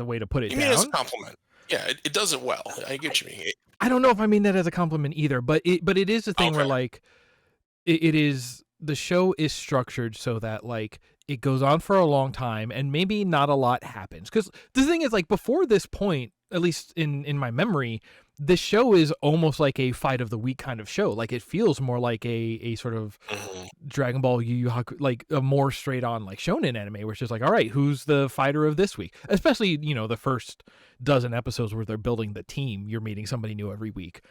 way to put it down. You mean as a compliment? Yeah, it does it well. I get what you mean. I don't know if I mean that as a compliment either, but it is a thing where Okay. like it is, the show is structured so that like it goes on for a long time and maybe not a lot happens. Because the thing is, like, before this point, at least in my memory, this show is almost like a fight of the week kind of show. Like, it feels more like a sort of Dragon Ball Yu Yu Haku, like a more straight on like shonen anime, where it's just like, all right, who's the fighter of this week? Especially, you know, the first dozen episodes where they're building the team, you're meeting somebody new every week.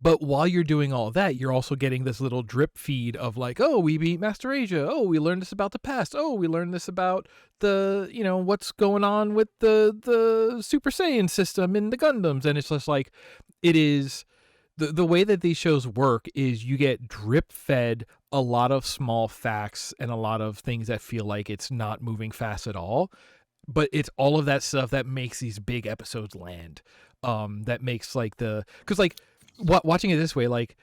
But while you're doing all of that, you're also getting this little drip feed of like, oh, we beat Master Asia. Oh, we learned this about the past. Oh, we learned this about the, you know, what's going on with the Super Saiyan system in the Gundams. And it's just like, it is, the way that these shows work is you get drip fed a lot of small facts and a lot of things that feel like it's not moving fast at all. But it's all of that stuff that makes these big episodes land. That makes like because like, watching it this way, like,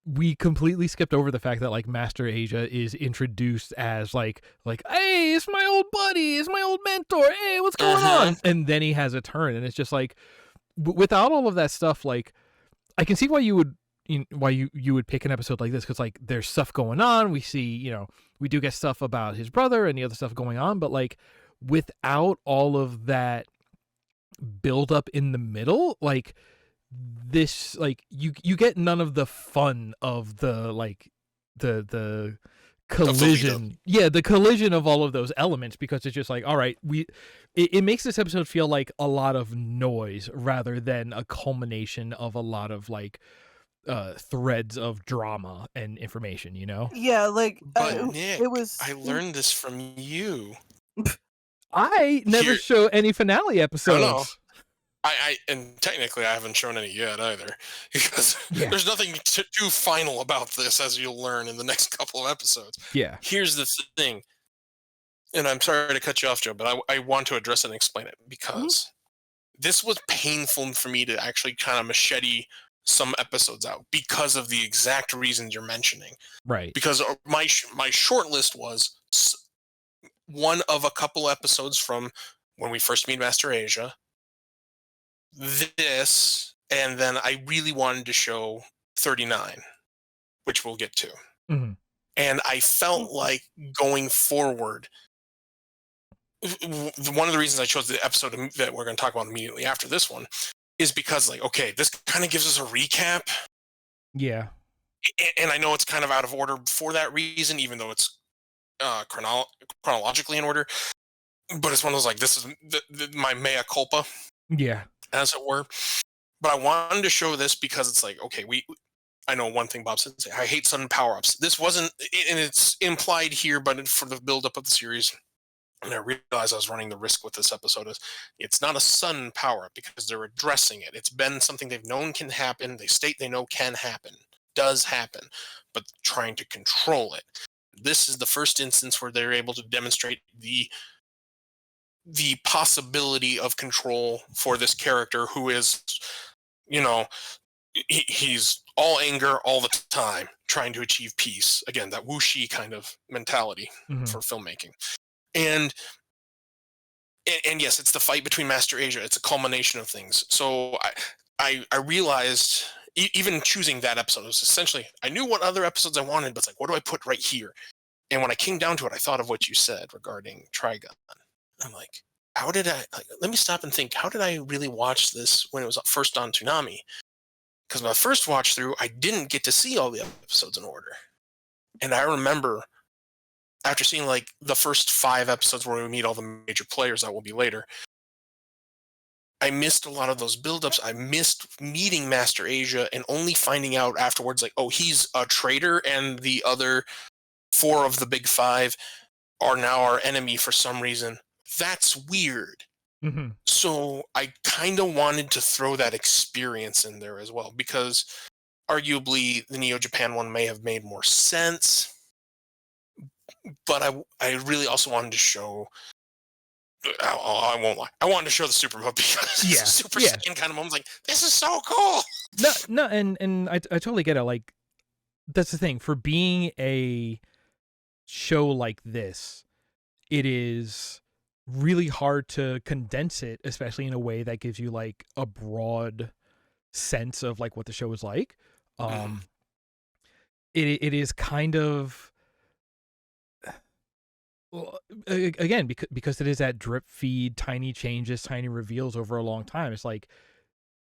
we completely skipped over the fact that like Master Asia is introduced as like hey, it's my old buddy, it's my old mentor, hey, what's going on? And then he has a turn, and it's just like, without all of that stuff, like, I can see why you would you would pick an episode like this, because like there's stuff going on. We see, you know, we do get stuff about his brother and the other stuff going on, but like without all of that build up in the middle, like, this, like, you get none of the fun of the like the collision, the collision of all of those elements, because it's just like, all right, it makes this episode feel like a lot of noise rather than a culmination of a lot of like threads of drama and information, you know? Yeah, like, But Nick, it was. I learned this from you. I never show any finale episodes. No. And technically I haven't shown any yet either, because there's nothing too final about this, as you'll learn in the next couple of episodes. Yeah. Here's the thing, and I'm sorry to cut you off, Joe, but I want to address it and explain it, because this was painful for me to actually kind of machete some episodes out because of the exact reasons you're mentioning. Right. Because my short list was one of a couple episodes from when we first meet Master Asia, this, and then I really wanted to show 39, which we'll get to. And I felt like going forward, one of the reasons I chose the episode that we're going to talk about immediately after this one is because, like, okay, this kind of gives us a recap. Yeah. And I know it's kind of out of order for that reason, even though it's chronologically in order. But it's one of those, like, this is my mea culpa. Yeah. As it were. But I wanted to show this because it's like, okay, I know one thing Bob said, I hate sudden power-ups. This wasn't, and it's implied here, but for the build-up of the series, and I realized I was running the risk with this episode, is it's not a sudden power-up because they're addressing it. It's been something they've known can happen. They state they know can happen, does happen, but trying to control it. This is the first instance where they're able to demonstrate the possibility of control for this character who is, you know, he's all anger all the time, trying to achieve peace. Again, that wuxi kind of mentality for filmmaking. And yes, it's the fight between Master Asia. It's a culmination of things. So I realized, even choosing that episode, was essentially, I knew what other episodes I wanted, but it's like, what do I put right here? And when I came down to it, I thought of what you said regarding Trigun. I'm like, let me stop and think, how did I really watch this when it was first on Toonami? Because my first watch through, I didn't get to see all the episodes in order. And I remember, after seeing like the first 5 episodes where we meet all the major players that will be later, I missed a lot of those buildups. I missed meeting Master Asia and only finding out afterwards, like, oh, he's a traitor, and the other 4 of the big 5 are now our enemy for some reason. That's weird. So I kind of wanted to throw that experience in there as well, because arguably the Neo Japan one may have made more sense, but I really also wanted to show, I won't lie, I wanted to show the super mode, because Super Saiyan kind of moment, like, this is so cool. No, and I totally get it. Like, that's the thing, for being a show like this, it is really hard to condense it, especially in a way that gives you like a broad sense of like what the show is like. It is kind of, well, again, because it is that drip feed, tiny changes, tiny reveals over a long time. It's like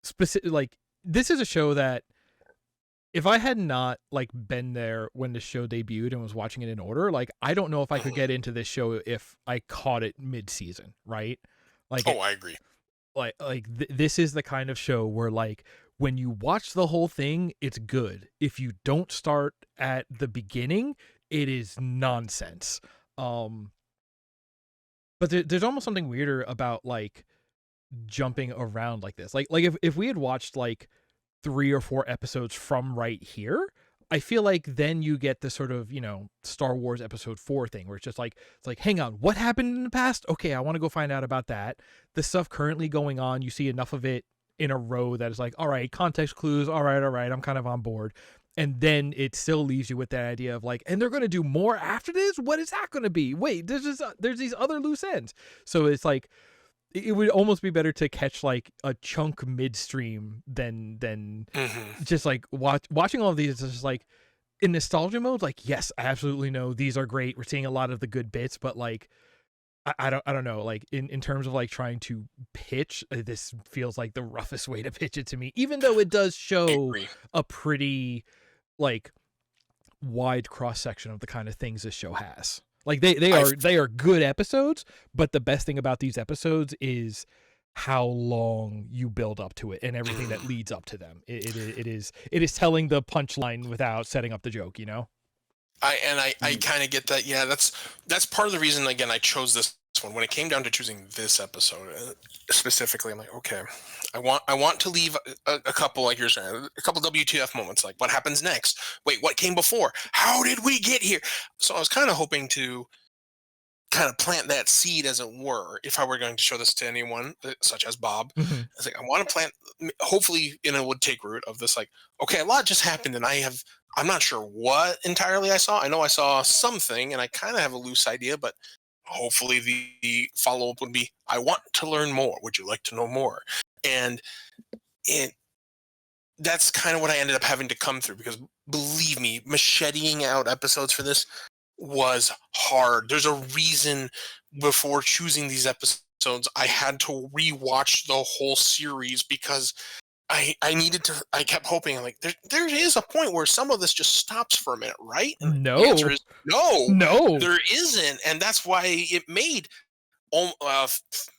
specific. Like, this is a show that if I had not like been there when the show debuted and was watching it in order, like I don't know if I could get into this show if I caught it mid-season, right? Like, I agree. This is the kind of show where like when you watch the whole thing, it's good. If you don't start at the beginning, it is nonsense. But there's almost something weirder about like jumping around like this. Like if we had watched like 3 or 4 episodes from right here, I feel like then you get the sort of, Star Wars Episode 4 thing where it's just like, hang on, what happened in the past? Okay, I want to go find out about that. The stuff currently going on, you see enough of it in a row that is like, all right, context clues, all right, I'm kind of on board. And then it still leaves you with that idea of like, and they're going to do more after this? What is that going to be? Wait, there's these other loose ends. So it's like, it would almost be better to catch like a chunk midstream than just like watching all of these. Is just like in nostalgia mode. Like, yes, I absolutely know these are great. We're seeing a lot of the good bits, but like, I don't know. Like in terms of like trying to pitch, this feels like the roughest way to pitch it to me. Even though it does show a pretty like wide cross section of the kind of things this show has. Like they are good episodes, but the best thing about these episodes is how long you build up to it and everything that leads up to them. It is telling the punchline without setting up the joke, I kind of get that. Yeah, that's part of the reason. Again, I chose this one when it came down to choosing this episode specifically. I'm like, okay, I want to leave a couple, like you're saying, a couple WTF moments. Like, what happens next? Wait, what came before? How did we get here? So I was kind of hoping to kind of plant that seed, as it were, if I were going to show this to anyone, such as Bob. I was like, I want to plant, hopefully, it would take root of this. Like, okay, a lot just happened, and I'm not sure what entirely I saw. I know I saw something, and I kind of have a loose idea, but hopefully the follow-up would be, I want to learn more. Would you like to know more? And that's kind of what I ended up having to come through, because believe me, macheting out episodes for this was hard. There's a reason before choosing these episodes, I had to rewatch the whole series, because I needed to. I kept hoping, like, there is a point where some of this just stops for a minute, right? And no. The answer is no, there isn't, and that's why it made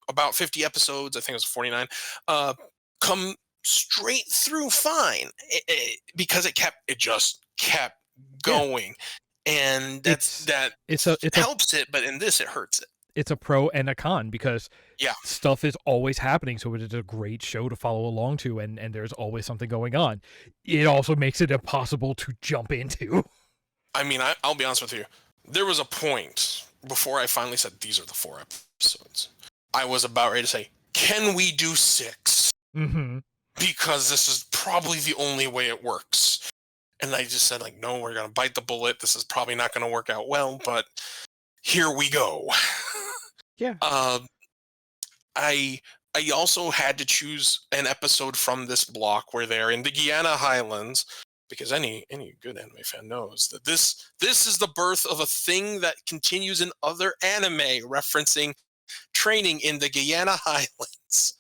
about 50 episodes. I think it was 49. Come straight through fine, because it just kept going, and it helps it, but in this it hurts it. It's a pro and a con, because stuff is always happening, so it is a great show to follow along to, and there's always something going on. It also makes it impossible to jump into. I mean, I'll be honest with you. There was a point before I finally said, these are the 4 episodes. I was about ready to say, can we do 6? Because this is probably the only way it works. And I just said, like, no, we're going to bite the bullet. This is probably not going to work out well, but here we go. Yeah. I also had to choose an episode from this block where they're in the Guyana Highlands, because any good anime fan knows that this is the birth of a thing that continues in other anime, referencing training in the Guyana Highlands.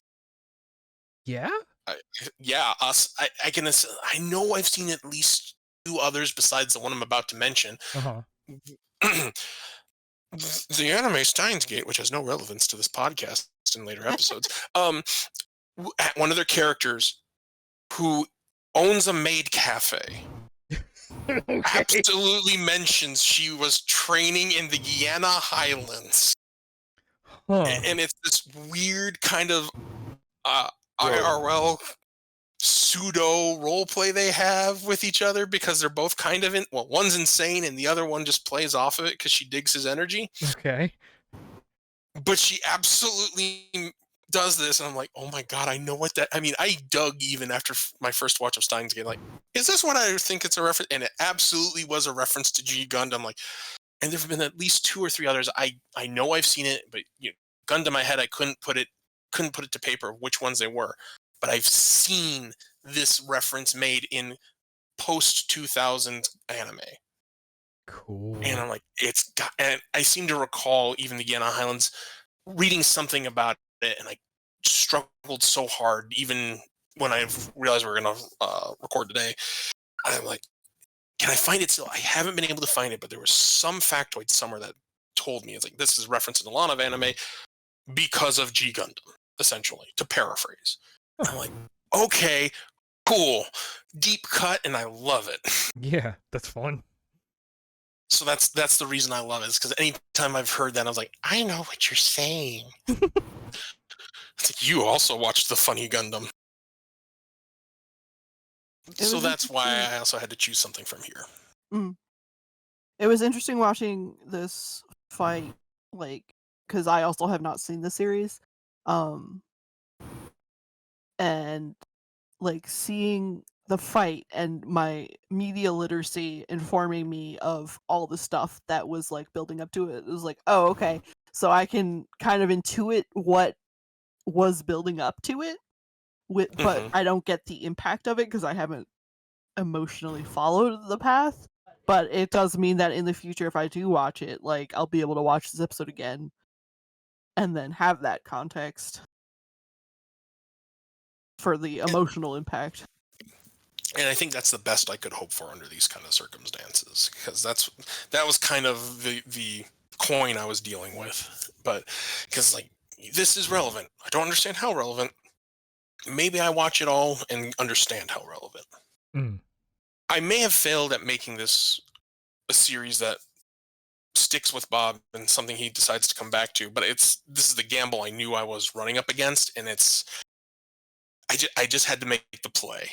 Yeah? I know I've seen at least 2 others besides the one I'm about to mention. The anime Steins Gate, which has no relevance to this podcast in later episodes, one of their characters who owns a maid cafe absolutely mentions she was training in the Guyana Highlands. And it's this weird kind of IRL pseudo role play they have with each other, because they're both kind of one's insane and the other one just plays off of it because she digs his energy. Okay. But she absolutely does this, and I'm like, oh my god, I know what that. I mean, I dug even after my first watch of Steins Gate, like, is this what I think it's a reference? And it absolutely was a reference to G Gundam. Like, and there've been at least 2 or 3 others. I know I've seen it, but Gundam I had, I couldn't put it to paper which ones they were, but I've seen this reference made in post 2000 anime. Cool. And I'm like, and I seem to recall even the Guiana Highlands reading something about it, and I struggled so hard, even when I realized we were going to record today. I'm like, can I find it still? I haven't been able to find it, but there was some factoid somewhere that told me, it's like, this is referenced in a lot of anime because of G Gundam, essentially, to paraphrase. I'm like, okay, cool. Deep cut, and I love it. Yeah, that's fun. So that's the reason I love it, is because anytime I've heard that, I was like, I know what you're saying. It's like, you also watched the funny Gundam. So that's why I also had to choose something from here. It was interesting watching this fight, like, because I also have not seen the series, and like seeing the fight and my media literacy informing me of all the stuff that was like building up to it. It was like, oh, okay, so I can kind of intuit what was building up to it, but I don't get the impact of it because I haven't emotionally followed the path. But it does mean that in the future, if I do watch it, like, I'll be able to watch this episode again and then have that context for the emotional impact. And I think that's the best I could hope for under these kind of circumstances, because that was kind of the coin I was dealing with. But because, like, this is relevant. I don't understand how relevant. Maybe I watch it all and understand how relevant. I may have failed at making this a series that sticks with Bob and something he decides to come back to, but this is the gamble I knew I was running up against, and I just had to make the play.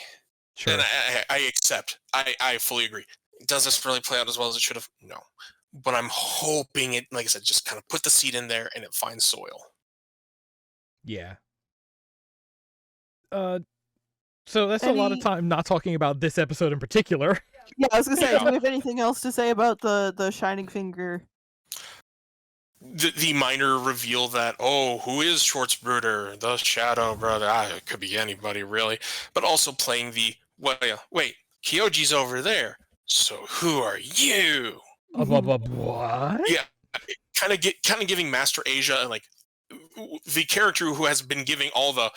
Sure. And I accept. I fully agree. Does this really play out as well as it should have? No. But I'm hoping it, like I said, just kind of put the seed in there and it finds soil. Yeah. So that's a lot of time not talking about this episode in particular. Yeah, I was gonna say, do we have anything else to say about the Shining Finger? The minor reveal that, who is Schwarzbruder, the Shadow Brother? It could be anybody, really. But also playing wait, Kyoji's over there, so who are you? What? Yeah, kind of giving Master Asia, like, the character who has been giving all the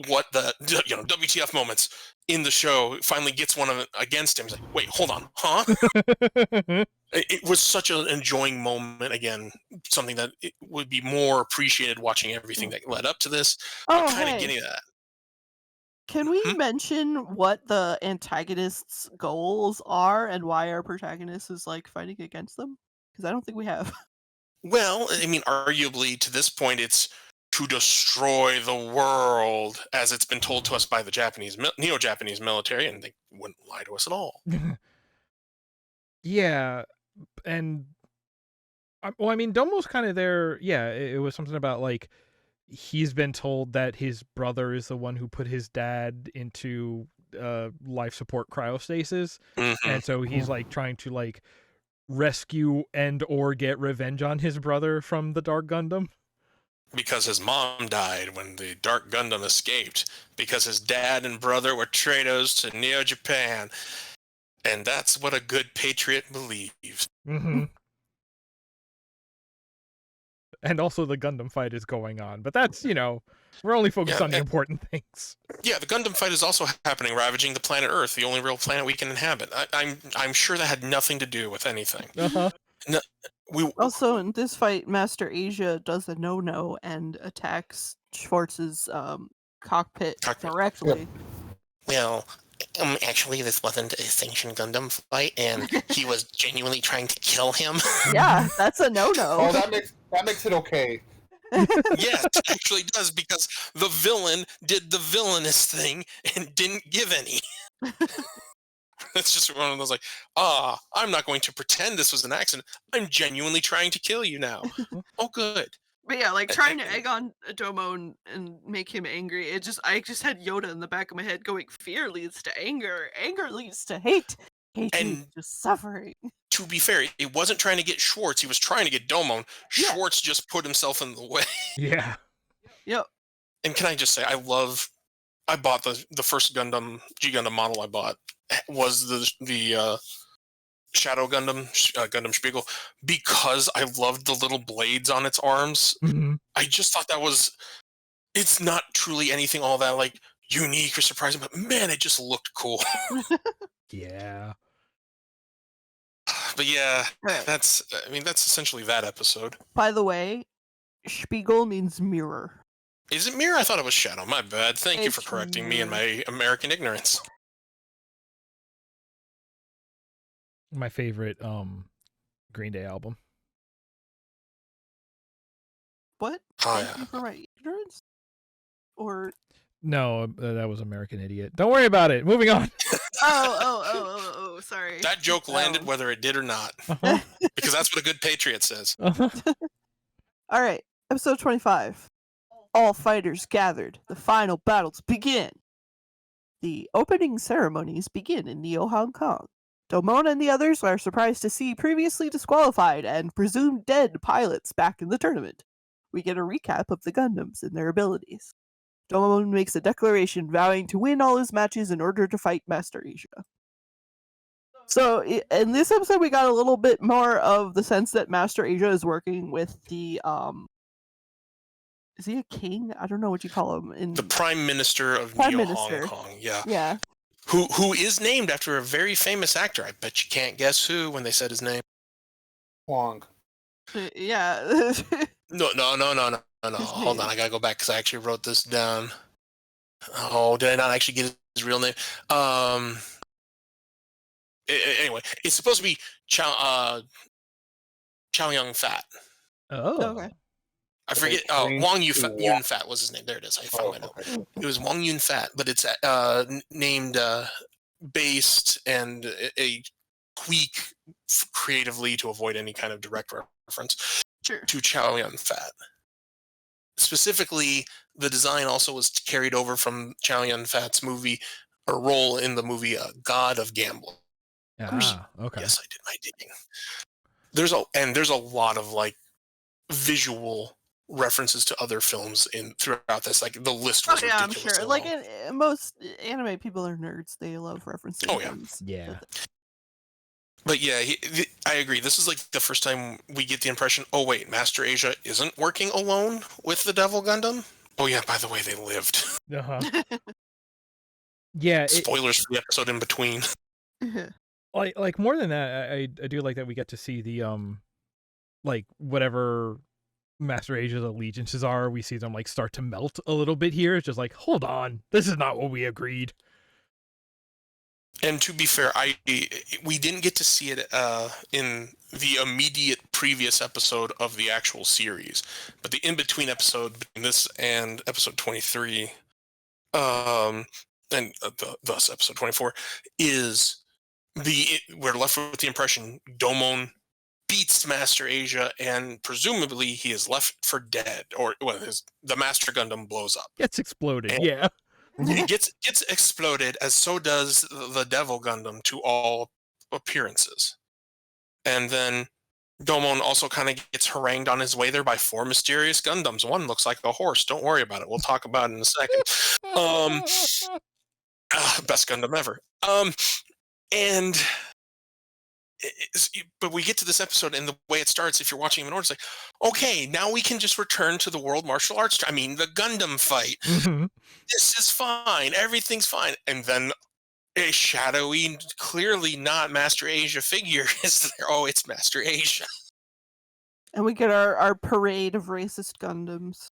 WTF moments in the show, finally gets one against him. He's like, wait, hold on, huh? It was such an enjoying moment. Again, something that it would be more appreciated watching everything that led up to this. I'm kind of getting that. Can we mention what the antagonists' goals are and why our protagonist is like fighting against them? Because I don't think we have. Well, I mean, arguably to this point, it's to destroy the world, as it's been told to us by the neo-Japanese military, and they wouldn't lie to us at all. Yeah, and well, I mean, Domo's kind of there. Yeah, it was something about, like, he's been told that his brother is the one who put his dad into life support cryostasis, and so he's like trying to like rescue and or get revenge on his brother from the Dark Gundam. Because his mom died when the Dark Gundam escaped, because his dad and brother were traitors to Neo-Japan, and that's what a good patriot believes. And also the Gundam fight is going on, but that's, we're only focused on the important things. Yeah, the Gundam fight is also happening, ravaging the planet Earth, the only real planet we can inhabit. I'm sure that had nothing to do with anything. No, also, in this fight, Master Asia does a no-no and attacks Schwartz's cockpit directly. Well, actually, this wasn't a sanctioned Gundam fight, and he was genuinely trying to kill him. Yeah, that's a no-no. Oh, that makes it okay. Yes, it actually does, because the villain did the villainous thing and didn't give any. It's just one of those, like, I'm not going to pretend this was an accident. I'm genuinely trying to kill you now. Oh, good. But yeah, like, trying to egg on Domon and make him angry. I just had Yoda in the back of my head going, fear leads to anger. Anger leads to hate. K2 just suffering. To be fair, it wasn't trying to get Schwartz. He was trying to get Domon. Yeah. Schwartz just put himself in the way. Yeah. Yep. And can I just say, I bought the first Gundam, G Gundam model I bought was the Shadow Gundam, Gundam Spiegel, because I loved the little blades on its arms. Mm-hmm. I just thought it's not truly anything all that like unique or surprising, but man, it just looked cool. Yeah. But yeah, Right. that's essentially that episode. By the way, Spiegel means mirror. Is it mirror? I thought it was shadow. My bad. Thank you for It's correcting me and mirror. my American ignorance. My favorite Green Day album. What? Oh, Thank yeah. you for my ignorance? Or No, that was American Idiot. Don't worry about it. Moving on. oh, sorry. That joke landed whether it did or not. Uh-huh. Because that's what a good patriot says. Uh-huh. All right, episode 25. All fighters gathered. The final battles begin. The opening ceremonies begin in Neo Hong Kong. Domon and the others are surprised to see previously disqualified and presumed dead pilots back in the tournament. We get a recap of the Gundams and their abilities. Domon makes a declaration vowing to win all his matches in order to fight Master Asia. So, in this episode, we got a little bit more of the sense that Master Asia is working with the, is he a king? I don't know what you call him. The Prime Minister of Prime Neo Minister. Hong Kong, yeah. Yeah. Who is named after a very famous actor. I bet you can't guess who when they said his name. Wong. Yeah. No. Hold on, I gotta go back because I actually wrote this down. Oh, did I not actually get his real name? Anyway, it's supposed to be Chow Yun Fat. Oh. Okay. I forget. Wong Yun Fat was his name. There it is. I found my note. Okay. It was Wong Yun Fat, but it's named based and a tweak creatively to avoid any kind of direct reference Sure. to Chow Yun Fat. Specifically, the design also was carried over from Chow Yun Fat's movie or role in the movie God of Gambling. Ah, okay. Yes, I did my digging. There's a lot of like visual references to other films throughout this. Like the list was I'm ridiculously sure. long. Like most anime people are nerds. They love referencing Oh, yeah. things. Yeah. But yeah, I agree. This is like the first time we get the impression, oh wait, Master Asia isn't working alone with the Devil Gundam? Oh yeah, by the way, they lived. Uh-huh. Yeah. Spoilers for the episode in between. Like more than that, I do like that we get to see the like whatever Master Asia's allegiances are, we see them like start to melt a little bit here. It's just like, hold on, this is not what we agreed. And to be fair, we didn't get to see it in the immediate previous episode of the actual series, but the in-between episode between this and episode 23, and thus episode 24, is we're left with the impression Domon beats Master Asia, and presumably he is left for dead, or the Master Gundam blows up. Gets exploded, And- yeah. It gets exploded, as so does the Devil Gundam to all appearances. And then Domon also kind of gets harangued on his way there by 4 mysterious Gundams. One looks like a horse. Don't worry about it. We'll talk about it in a second. Best Gundam ever. But we get to this episode, and the way it starts, if you're watching in order, it's like, okay, now we can just return to the World Martial Arts. I mean, the Gundam fight. Mhm. This is fine. Everything's fine. And then a shadowy, clearly not Master Asia figure is there. Oh, it's Master Asia. And we get our parade of racist Gundams.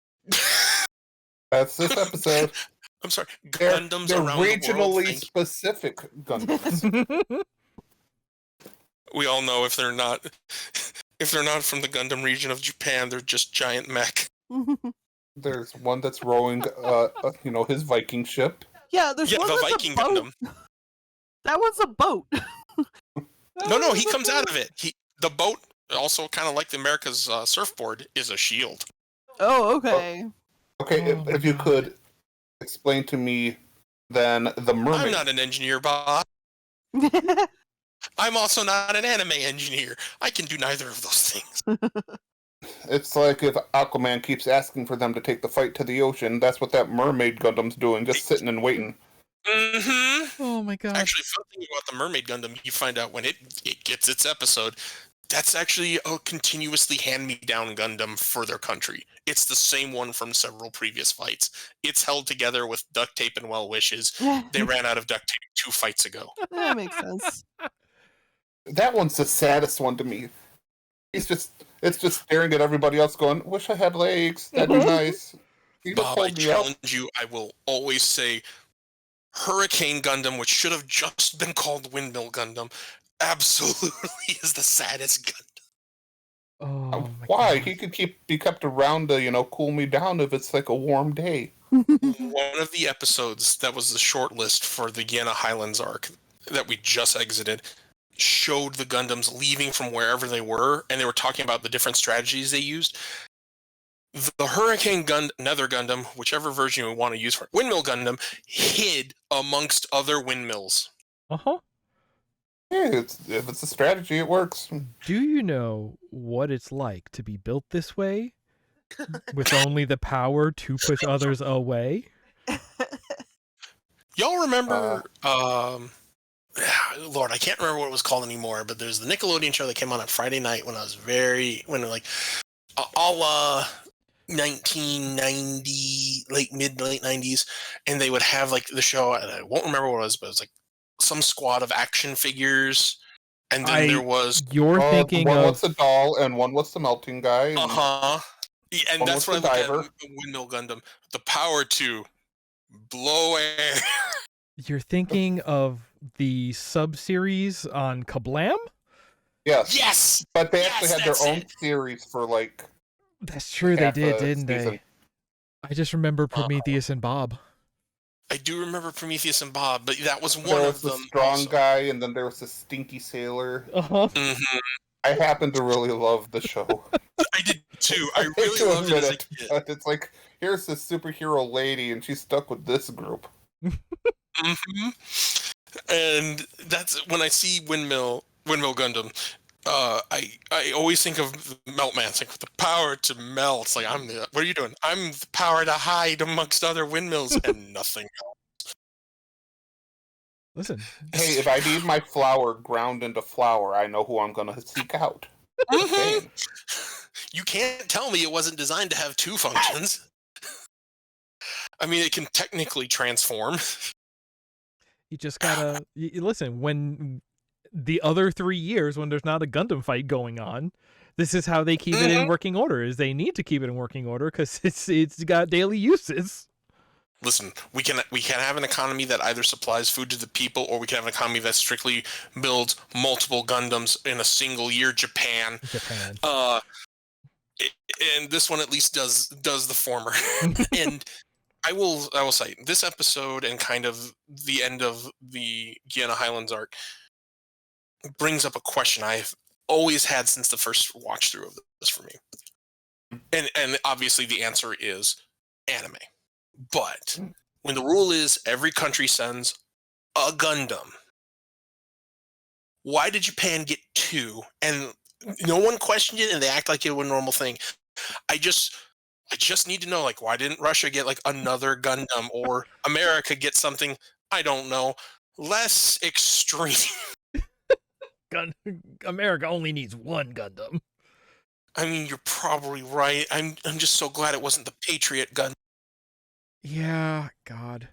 That's this episode. I'm sorry. They're Gundams around the world. regionally specific Gundams. We all know if they're not from the Gundam region of Japan, they're just giant mech. There's one that's rowing, his Viking ship. Yeah, there's Yeah, one the that's Viking a boat. Gundam. That one's a boat. No, he comes out of it. The boat, also kind of like the America's surfboard, is a shield. Oh, okay. Okay, if you could explain to me then the mermaid. I'm not an engineer, Bob. I'm also not an anime engineer. I can do neither of those things. It's like if Aquaman keeps asking for them to take the fight to the ocean, that's what that mermaid Gundam's doing, just sitting and waiting. Mm-hmm. Oh my god. Actually, fun thing about the Mermaid Gundam, you find out when it gets its episode, that's actually a continuously hand-me-down Gundam for their country. It's the same one from several previous fights. It's held together with duct tape and well wishes. They ran out of duct tape 2 fights ago. That makes sense. That one's the saddest one to me. It's just staring at everybody else going, wish I had legs, that'd be nice. You just Bob, I hold me up. challenge you, I will always say Hurricane Gundam, which should have just been called Windmill Gundam, absolutely is the saddest Gundam. Oh my Why? god. He could be kept around to, cool me down if it's like a warm day. One of the episodes that was the short list for the Guiana Highlands arc that we just exited showed the Gundams leaving from wherever they were, and they were talking about the different strategies they used. The Hurricane Nether Gundam, whichever version you want to use for it, Windmill Gundam, hid amongst other windmills. Uh-huh. Yeah, if it's a strategy, it works. Do you know what it's like to be built this way? With only the power to push others away? Y'all remember, Lord, I can't remember what it was called anymore, but there's the Nickelodeon show that came on Friday night when I was a la 1990, late 90s, and they would have like the show, and I won't remember what it was, but it was like some squad of action figures, and then there was... You're thinking one of... was the doll, and one was the melting guy. And Yeah, and one that's was what I the look diver. at Windmill Gundam. The power to blow air. You're thinking of the sub-series on Kablam? Yes. Yes! But they Yes, actually had that's their own it. series for like... That's true, they half did, a didn't season. they? I just remember Prometheus and Bob. I do remember Prometheus and Bob, but that was one There of was the them. strong also. guy, and then there was the stinky sailor. Uh-huh. Mhm. I happen to really love the show. I did too. I hate really to loved it admit as a it, kid. but it's like, here's this superhero lady, and she's stuck with this group. Mm-hmm. And that's when I see Windmill Gundam. I always think of Meltman. It's like the power to melt. It's like what are you doing? I'm the power to hide amongst other windmills and nothing else. Listen. Hey, if I need my flour ground into flour, I know who I'm gonna seek out. Mhm. You can't tell me it wasn't designed to have 2 functions. I mean, it can technically transform. You just gotta... listen, when the other 3 years, when there's not a Gundam fight going on, this is how they keep it in working order, is they need to keep it in working order, because it's got daily uses. Listen, we can have an economy that either supplies food to the people, or we can have an economy that strictly builds multiple Gundams in a single year. Japan. And this one at least does the former. And I will say this episode and kind of the end of the Guiana Highlands arc brings up a question I've always had since the first watch through of this for me. And obviously the answer is anime. But when the rule is every country sends a Gundam, why did Japan get 2? And no one questioned it, and they act like it was a normal thing. I just need to know, like, why didn't Russia get like another Gundam, or America get something, I don't know, less extreme? America only needs 1 Gundam. I mean, you're probably right. I'm just so glad it wasn't the Patriot Gundam. Yeah, God.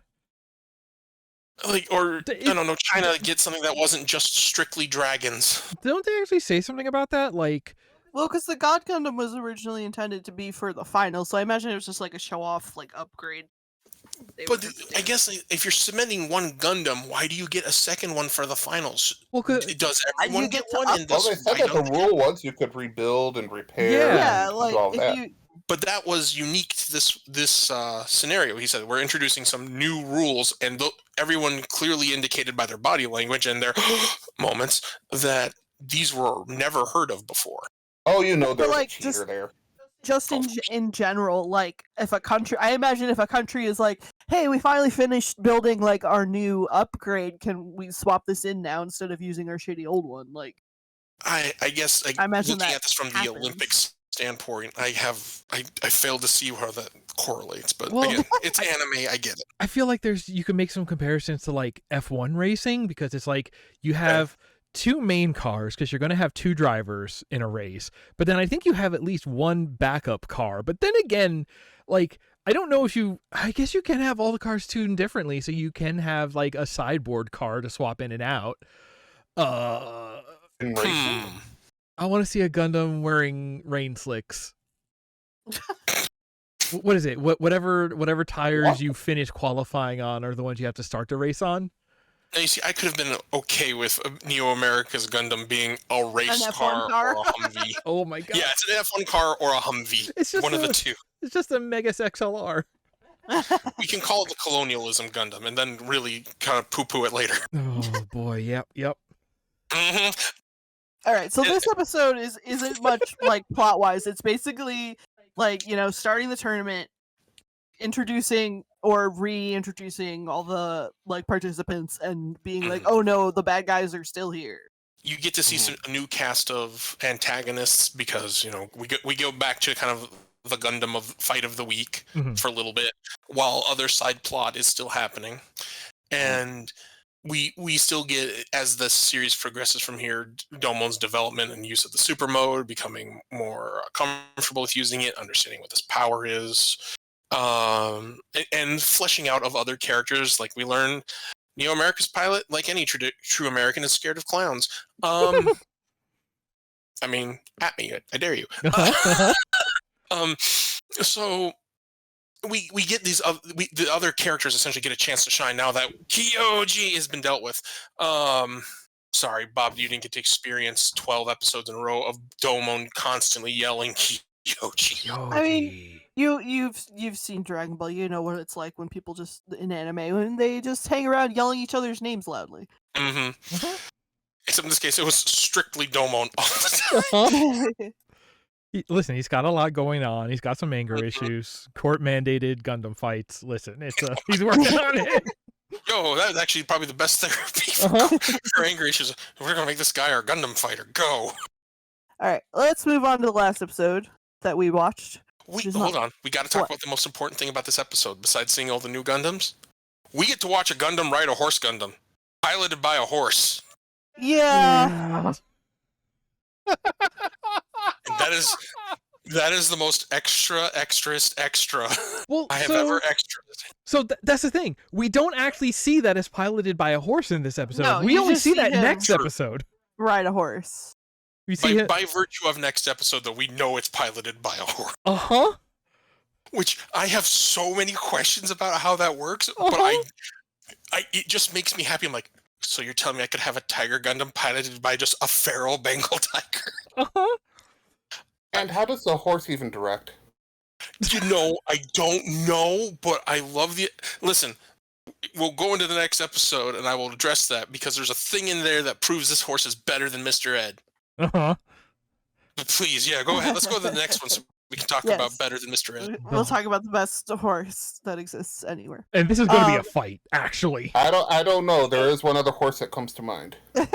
Like, or I don't know, China get something that wasn't just strictly dragons. Don't they actually say something about that? Like, Well, because the God Gundam was originally intended to be for the final, so I imagine it was just like a show-off, like, upgrade. But I guess if you're submitting 1 Gundam, why do you get a second one for the finals? well, Does everyone you get get to one? And Well, does they said that the rule was you could rebuild and repair Yeah. and do all if that. you But that was unique to this scenario. He said, we're introducing some new rules, and everyone clearly indicated by their body language and their moments that these were never heard of before. Oh, you know there's like, a cheater just- there. just in general, like, if a country, I imagine if a country is like, hey, we finally finished building like our new upgrade. Can we swap this in now instead of using our shitty old one? Like, I guess I imagine looking that at this from happens. the Olympics standpoint, I failed to see how that correlates. But Well, again, it's anime. I get it. I feel like you can make some comparisons to like F1 racing, because it's like you have two main cars because you're going to have two drivers in a race, but then I think you have at least one backup car. But then again, like, I don't know if I guess you can have all the cars tuned differently, so you can have like a sideboard car to swap in and out. In racing? I want to see a Gundam wearing rain slicks. What is it? Whatever tires you finish qualifying on are the ones you have to start the race on. Now, you see, I could have been okay with Neo America's Gundam being a race F1 car car? or a Humvee. Oh my god! Yeah, it's an F1 car or a Humvee. It's just one of the two. It's just a Megas XLR. We can call it the Colonialism Gundam, and then really kind of poo-poo it later. Oh boy! Yep. hmm All right, so this episode isn't much like plot wise. It's basically like, starting the tournament, introducing or reintroducing all the like participants, and being like, oh no, the bad guys are still here. You get to see a new cast of antagonists because we go back to kind of the Gundam of fight of the week for a little bit, while other side plot is still happening, and we still get, as the series progresses from here, Domon's development and use of the super mode, becoming more comfortable with using it, understanding what this power is, and fleshing out of other characters. Like, we learn Neo America's pilot, like any true American, is scared of clowns. I mean, at me, I dare you. So we get the other characters essentially get a chance to shine now that Kyoji has been dealt with. Sorry, Bob, you didn't get to experience 12 episodes in a row of Domon constantly yelling Kyoji. I mean, you've seen Dragon Ball. You know what it's like when people just in anime, when they just hang around yelling each other's names loudly. Except in this case, it was strictly Domon all the time. Listen, he's got a lot going on. He's got some anger issues. Court mandated Gundam fights. Listen, he's working on it. Yo, that's actually probably the best therapy for anger issues. We're gonna make this guy our Gundam fighter. Go. All right, let's move on to the last episode that we watched. Hold on. We got to talk about the most important thing about this episode, besides seeing all the new Gundams. We get to watch a Gundam ride a horse Gundam, piloted by a horse. Yeah. And that is the most extra well, I have ever extra. So that's the thing. We don't actually see that it's piloted by a horse in this episode. No, we you only just see see that him next episode. Ride a horse. We see By virtue of next episode, though, we know it's piloted by a horse. Which I have so many questions about how that works, but it just makes me happy. I'm like, so you're telling me I could have a Tiger Gundam piloted by just a feral Bengal tiger? And how does the horse even direct? I don't know, but I love the... Listen, we'll go into the next episode, and I will address that, because there's a thing in there that proves this horse is better than Mr. Ed. But please, go ahead. Let's go to the next one so we can talk about better than Mr. Ed. We'll talk about the best horse that exists anywhere. And this is going to be a fight, actually. I don't know. There is one other horse that comes to mind. All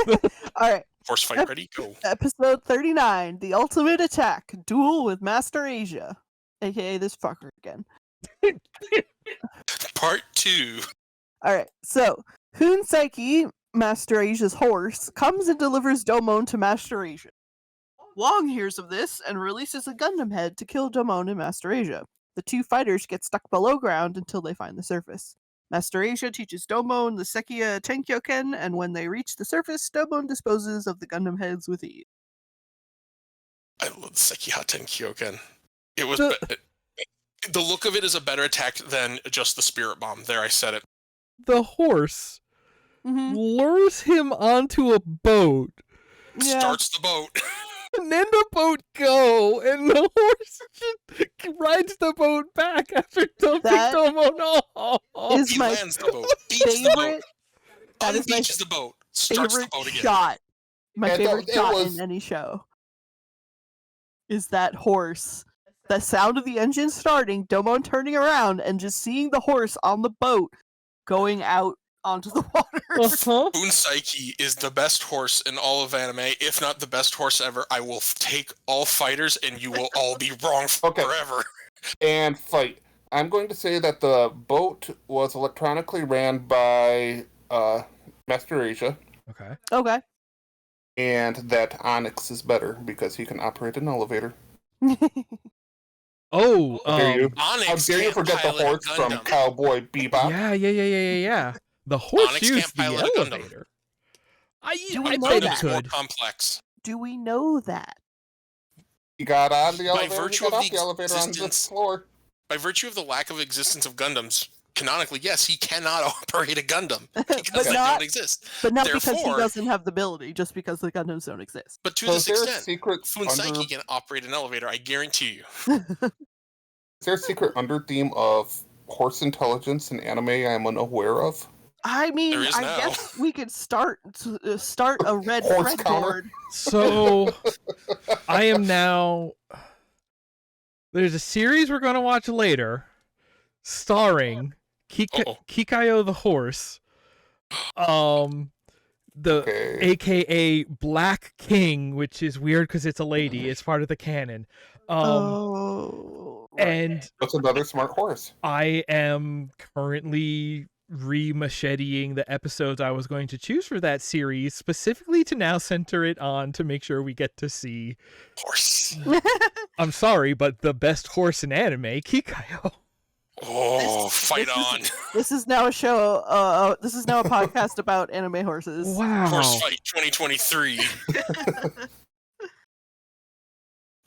right. Horse fight ready? Go. Episode 39, The Ultimate Attack, Duel with Master Asia, aka this fucker again. Part 2. All right, so Hoon Saiki, Master Asia's horse, comes and delivers Domon to Master Asia. Wong hears of this and releases a Gundam head to kill Domon and Master Asia. The two fighters get stuck below ground until they find the surface. Master Asia teaches Domon the Sekiya Tenkyoken, and when they reach the surface, Domon disposes of the Gundam heads with ease. I love Sekiya Tenkyoken. It was... the look of it is a better attack than just the Spirit Bomb. There, I said it. The horse lures him onto a boat. Starts the boat. And then the boat go, and the horse just rides the boat back after dumping Domon off. He lands the boat, beats the boat, unbeaches the boat, starts the boat again. Shot. My favorite shot in any show is that horse the sound of the engine starting, Domon turning around, and just seeing the horse on the boat going out onto the water. Uh-huh. Boon Psyche is the best horse in all of anime, if not the best horse ever. I will take all fighters, and you will all be wrong Okay. forever. And fight. I'm going to say that the boat was electronically ran by Master Asia, Okay. Okay. and that Onyx is better because he can operate an elevator. Oh, Dare you? Onyx How dare you can't forget the pilot a horse from Gundam. Cowboy Bebop? yeah. The horse Onyx used can't the pilot a Gundam. elevator. Do we I know bet that? it Gundam's more could. complex. Do we know that? He got on the By elevator, he virtue got of off the the elevator on the existence- floor. By virtue of the lack of existence of Gundams, canonically, yes, he cannot operate a Gundam because But they not- don't exist. But not because he Therefore- doesn't have the ability, just because the Gundams don't exist. But to So this is there a extent, secret Boon Psyche can operate an elevator, I guarantee you. Is there a secret under theme of horse intelligence in anime I'm unaware of? I mean, There is I now. guess we could start a red Horse fredboard. counter? So I am now. There's a series we're going to watch later, starring Uh-oh. Kikayo the horse, the Okay. AKA Black King, which is weird because it's a lady. It's part of the canon. Oh. right. And That's another smart horse. I am currently re-macheteing the episodes I was going to choose for that series, specifically to now center it on to make sure we get to see. Horse. I'm sorry, but the best horse in anime, Kikayo. Oh, This- fight this is- on. This is now a show. This is now a podcast about anime horses. Wow. Horse fight 2023.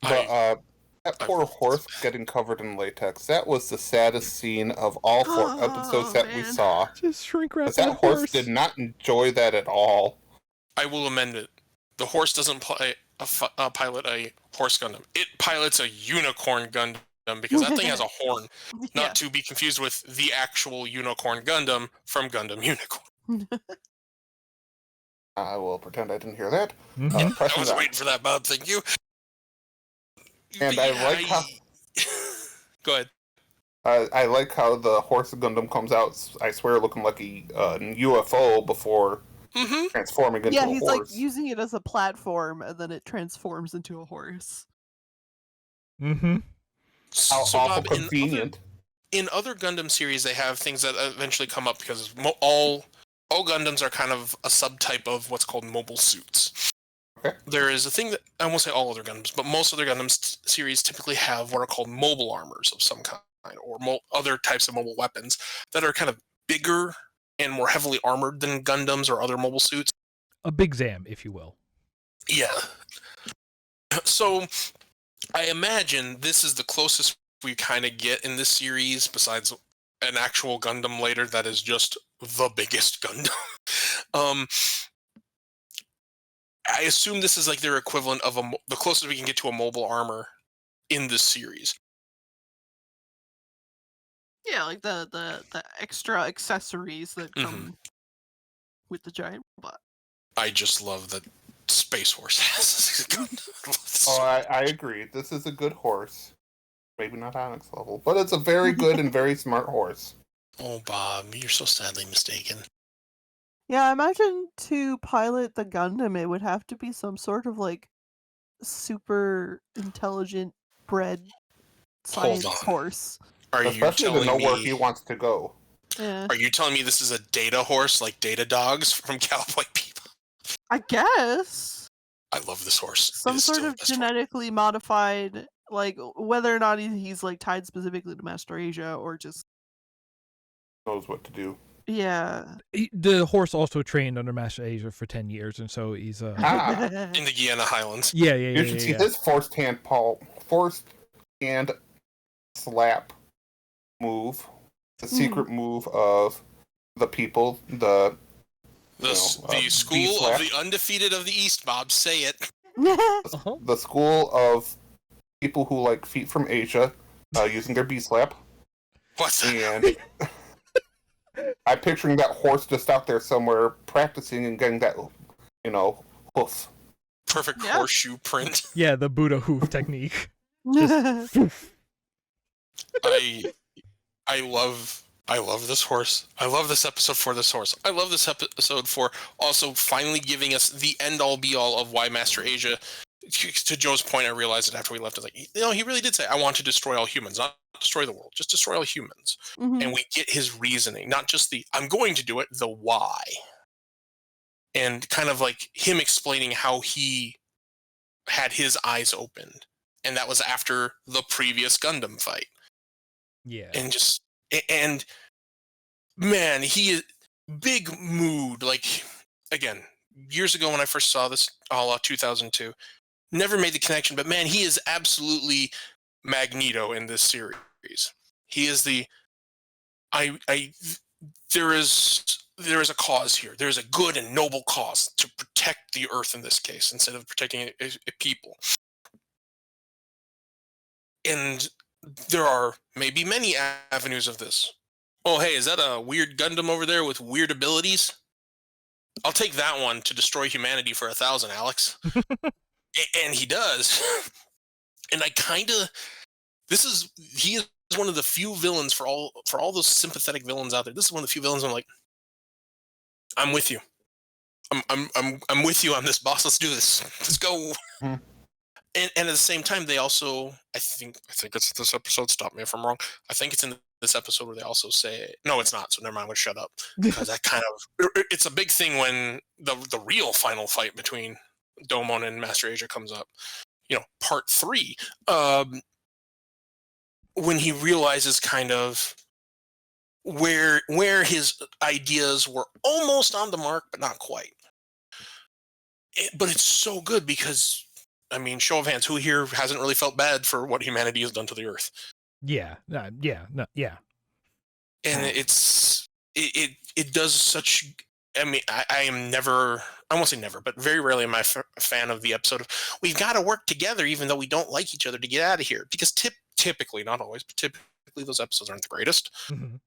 But that poor horse getting covered in latex, that was the saddest scene of all 4 episodes that we man. saw. Just shrink wrap 'Cause that horse did not enjoy that at all. I will amend it. The horse doesn't pilot a horse Gundam. It pilots a unicorn Gundam because that thing has a horn. Yeah. Not to be confused with the actual unicorn Gundam from Gundam Unicorn. I will pretend I didn't hear that. Mhm. I Pressing was that. waiting for that, Bob. Thank you. And I like how- Go ahead. I like how the horse Gundam comes out, I swear, looking like a UFO before Mm-hmm. transforming into Yeah, a he's like horse. using it as a platform, and then it transforms into a horse. Mm-hmm. How So, awful Bob, convenient. in other Gundam series, they have things that eventually come up because all Gundams are kind of a subtype of what's called mobile suits. Okay. There is a thing that I won't say all other Gundams, but most other Gundam series typically have what are called mobile armors of some kind, or other types of mobile weapons that are kind of bigger and more heavily armored than Gundams or other mobile suits. A big Zam, if you will. Yeah. So I imagine this is the closest we kind of get in this series, besides an actual Gundam later that is just the biggest Gundam. I assume this is like their equivalent of the closest we can get to a mobile armor in this series. Yeah, like the extra accessories that come with the giant robot. I just love that Space Horse has. Oh, I agree. This is a good horse. Maybe not Onyx level, but it's a very good and very smart horse. Oh, Bob, you're so sadly mistaken. Yeah, I imagine to pilot the Gundam, it would have to be some sort of like super intelligent bred science on. horse. Are you Especially to telling know where me? he wants to go. Yeah, Are you telling me this is a data horse like Data Dogs from Cowboy Bebop? I guess I love this horse. It some is sort still of the best horse. genetically modified, like whether or not he's like tied specifically to Master Asia or just Knows what to do. yeah. The horse also trained under Master Asia for 10 years, and so he's Ah. in the Guyana Highlands. yeah. You should see his forced hand slap move. The secret move of the people, The the school B-slap. of the undefeated of the East, Bob. Say it. Uh-huh. the school of people who like feet from Asia, using their B slap. What's that? And I'm picturing that horse just out there somewhere practicing and getting that, hoof. Perfect Yeah. horseshoe print. Yeah, the Buddha hoof technique. I love this horse. I love this episode for this horse. I love this episode for also finally giving us the end-all be-all of why Master Asia. To Joe's point, I realized it after we left. I was like, he really did say, "I want to destroy all humans, not destroy the world, just destroy all humans." Mhm. And we get his reasoning, not just the "I'm going to do it," the why, and kind of like him explaining how he had his eyes opened, and that was after the previous Gundam fight. Yeah. And man, he is big mood. Like, again, years ago when I first saw this, a la 2002, never made the connection, but man, he is absolutely Magneto in this series. He is the there is a cause here. There's a good and noble cause to protect the Earth in this case, instead of protecting a people. And there are maybe many avenues of this. Oh, hey, is that a weird Gundam over there with weird abilities? I'll take that one to destroy humanity for 1,000, Alex. And he does. And he is one of the few villains for all those sympathetic villains out there. This is one of the few villains I'm like, I'm with you. I'm with you on this, boss. Let's do this. Let's go. Hmm. And at the same time, they also, I think it's this episode. Stop me if I'm wrong. I think it's in this episode where they also say, no, it's not. So never mind. I'm gonna shut up, because that it's a big thing when the real final fight between Domon and Master Asia comes up. Part 3, when he realizes kind of where his ideas were almost on the mark, but not quite. But it's so good because, I mean, show of hands, who here hasn't really felt bad for what humanity has done to the Earth? Yeah. Yeah. And it does such. I mean, I am never. I won't say never, but very rarely am I a fan of the episode of we've got to work together, even though we don't like each other, to get out of here. Because typically, not always, but typically, those episodes aren't the greatest. Mm-hmm.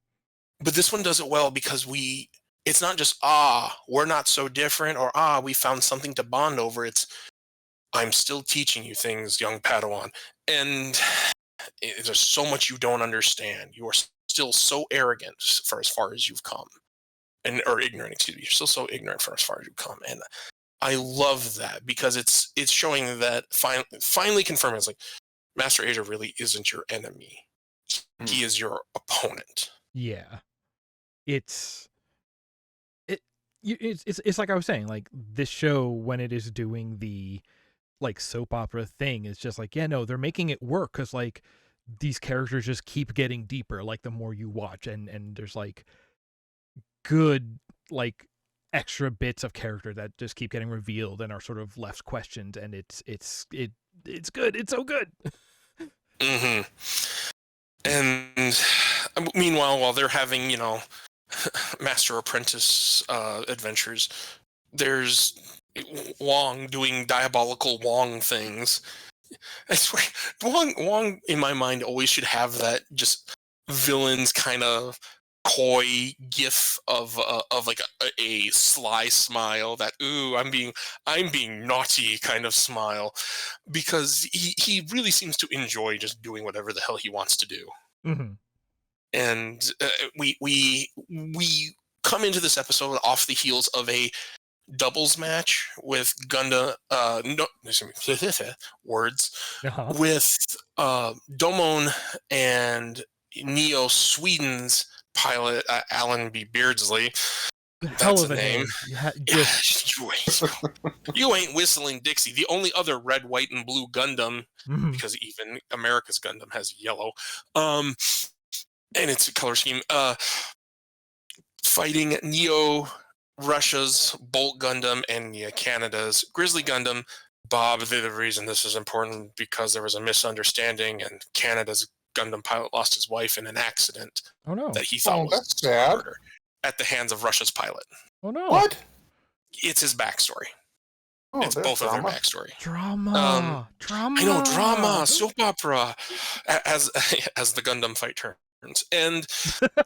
But this one does it well because it's not just we're not so different, or we found something to bond over. It's I'm still teaching you things, young Padawan, and there's so much you don't understand. You are still so arrogant for as far as you've come, or ignorant. Excuse me. You're still so ignorant for as far as you've come, and I love that because it's showing that finally confirming it's like Master Asia really isn't your enemy. He is your opponent. Yeah. It's like I was saying, like this show, when it is doing the like soap opera thing, is just like, yeah, no, they're making it work because like these characters just keep getting deeper like the more you watch, and there's like good like extra bits of character that just keep getting revealed and are sort of left questioned, and it's good. It's so good. Mm-hmm. And meanwhile, while they're having master apprentice adventures, there's Wong doing diabolical Wong things. I swear, Wong in my mind always should have that just villain's kind of coy gif of like a sly smile, that I'm being naughty kind of smile, because he really seems to enjoy just doing whatever the hell he wants to do. Mm-hmm. And we come into this episode off the heels of a doubles match with Gundam. Words. Uh-huh. With Domon and Neo Sweden's pilot, Alan B. Beardsley. Hell of a name. You ain't whistling Dixie. The only other red, white, and blue Gundam, Mm-hmm. because even America's Gundam has yellow, and it's a color scheme, fighting Neo Russia's Bolt Gundam and Canada's Grizzly Gundam. Bob, the reason this is important because there was a misunderstanding and Canada's Gundam pilot lost his wife in an accident that he thought was murder at the hands of Russia's pilot. Oh no! What? It's his backstory. Oh, it's both of their backstory. Drama. I know, drama, soap opera, as the Gundam fight turns, and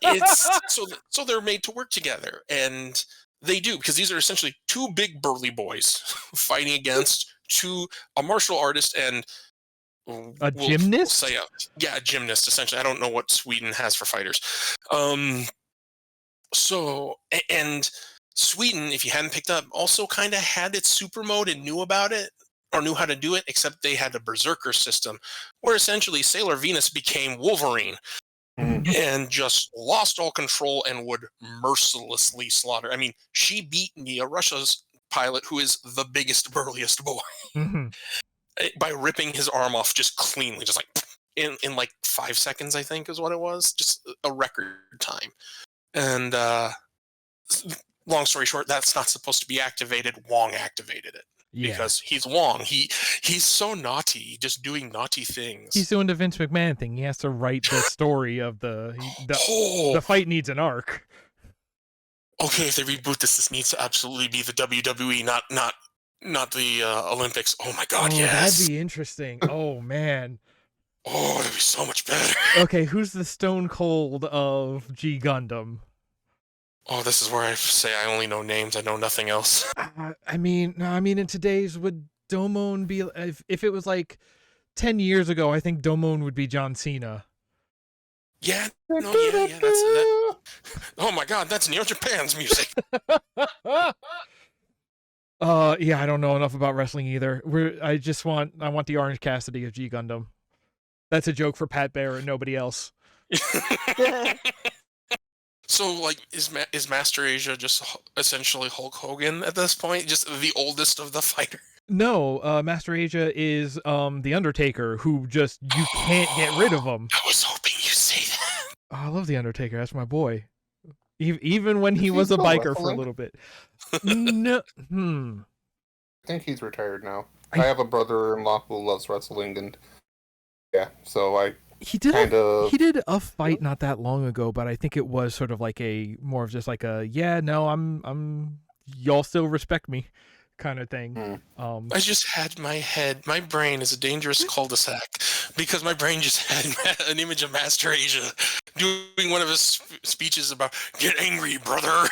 it's so they're made to work together, and they do, because these are essentially two big burly boys fighting against a martial artist and A gymnast? say a gymnast, essentially. I don't know what Sweden has for fighters. And Sweden, if you hadn't picked up, also kind of had its super mode and knew about it, or knew how to do it, except they had a berserker system, where essentially Sailor Venus became Wolverine and just lost all control and would mercilessly slaughter. I mean, she beat Nia Russia's pilot, who is the biggest, burliest boy, by ripping his arm off just cleanly, just like in like 5 seconds, I think is what it was. Just a record time. And long story short, that's not supposed to be activated. Wong activated it. Yeah. Because he's Wong. He's so naughty, just doing naughty things. He's doing the Vince McMahon thing. He has to write the story of the fight needs an arc. Okay, if they reboot this needs to absolutely be the WWE, not the Olympics. Oh my God, yes. That'd be interesting. Oh man. Oh, that'd be so much better. Okay, who's the Stone Cold of G Gundam? Oh, this is where I say I only know names. I know nothing else. I mean, in today's, would Domon be, if it was like 10 years ago, I think Domon would be John Cena. Yeah, no, yeah, that's that. Oh my God, that's Neo Japan's music. Yeah, I don't know enough about wrestling either. I want the Orange Cassidy of G Gundam. That's a joke for Pat Bear and nobody else. So, like, is Master Asia just essentially Hulk Hogan at this point? Just the oldest of the fighters? No, Master Asia is the Undertaker, who just, you can't get rid of him. I was hoping you'd say that. Oh, I love the Undertaker. That's my boy. Even when he was a biker for a little bit. No, I think he's retired now. I have a brother-in-law who loves wrestling, and so he did a fight not that long ago, but I think it was sort of like more of just like a I'm y'all still respect me kind of thing. I just had my brain is a dangerous cul-de-sac because my brain just had an image of Master Asia doing one of his speeches about "Get angry, brother."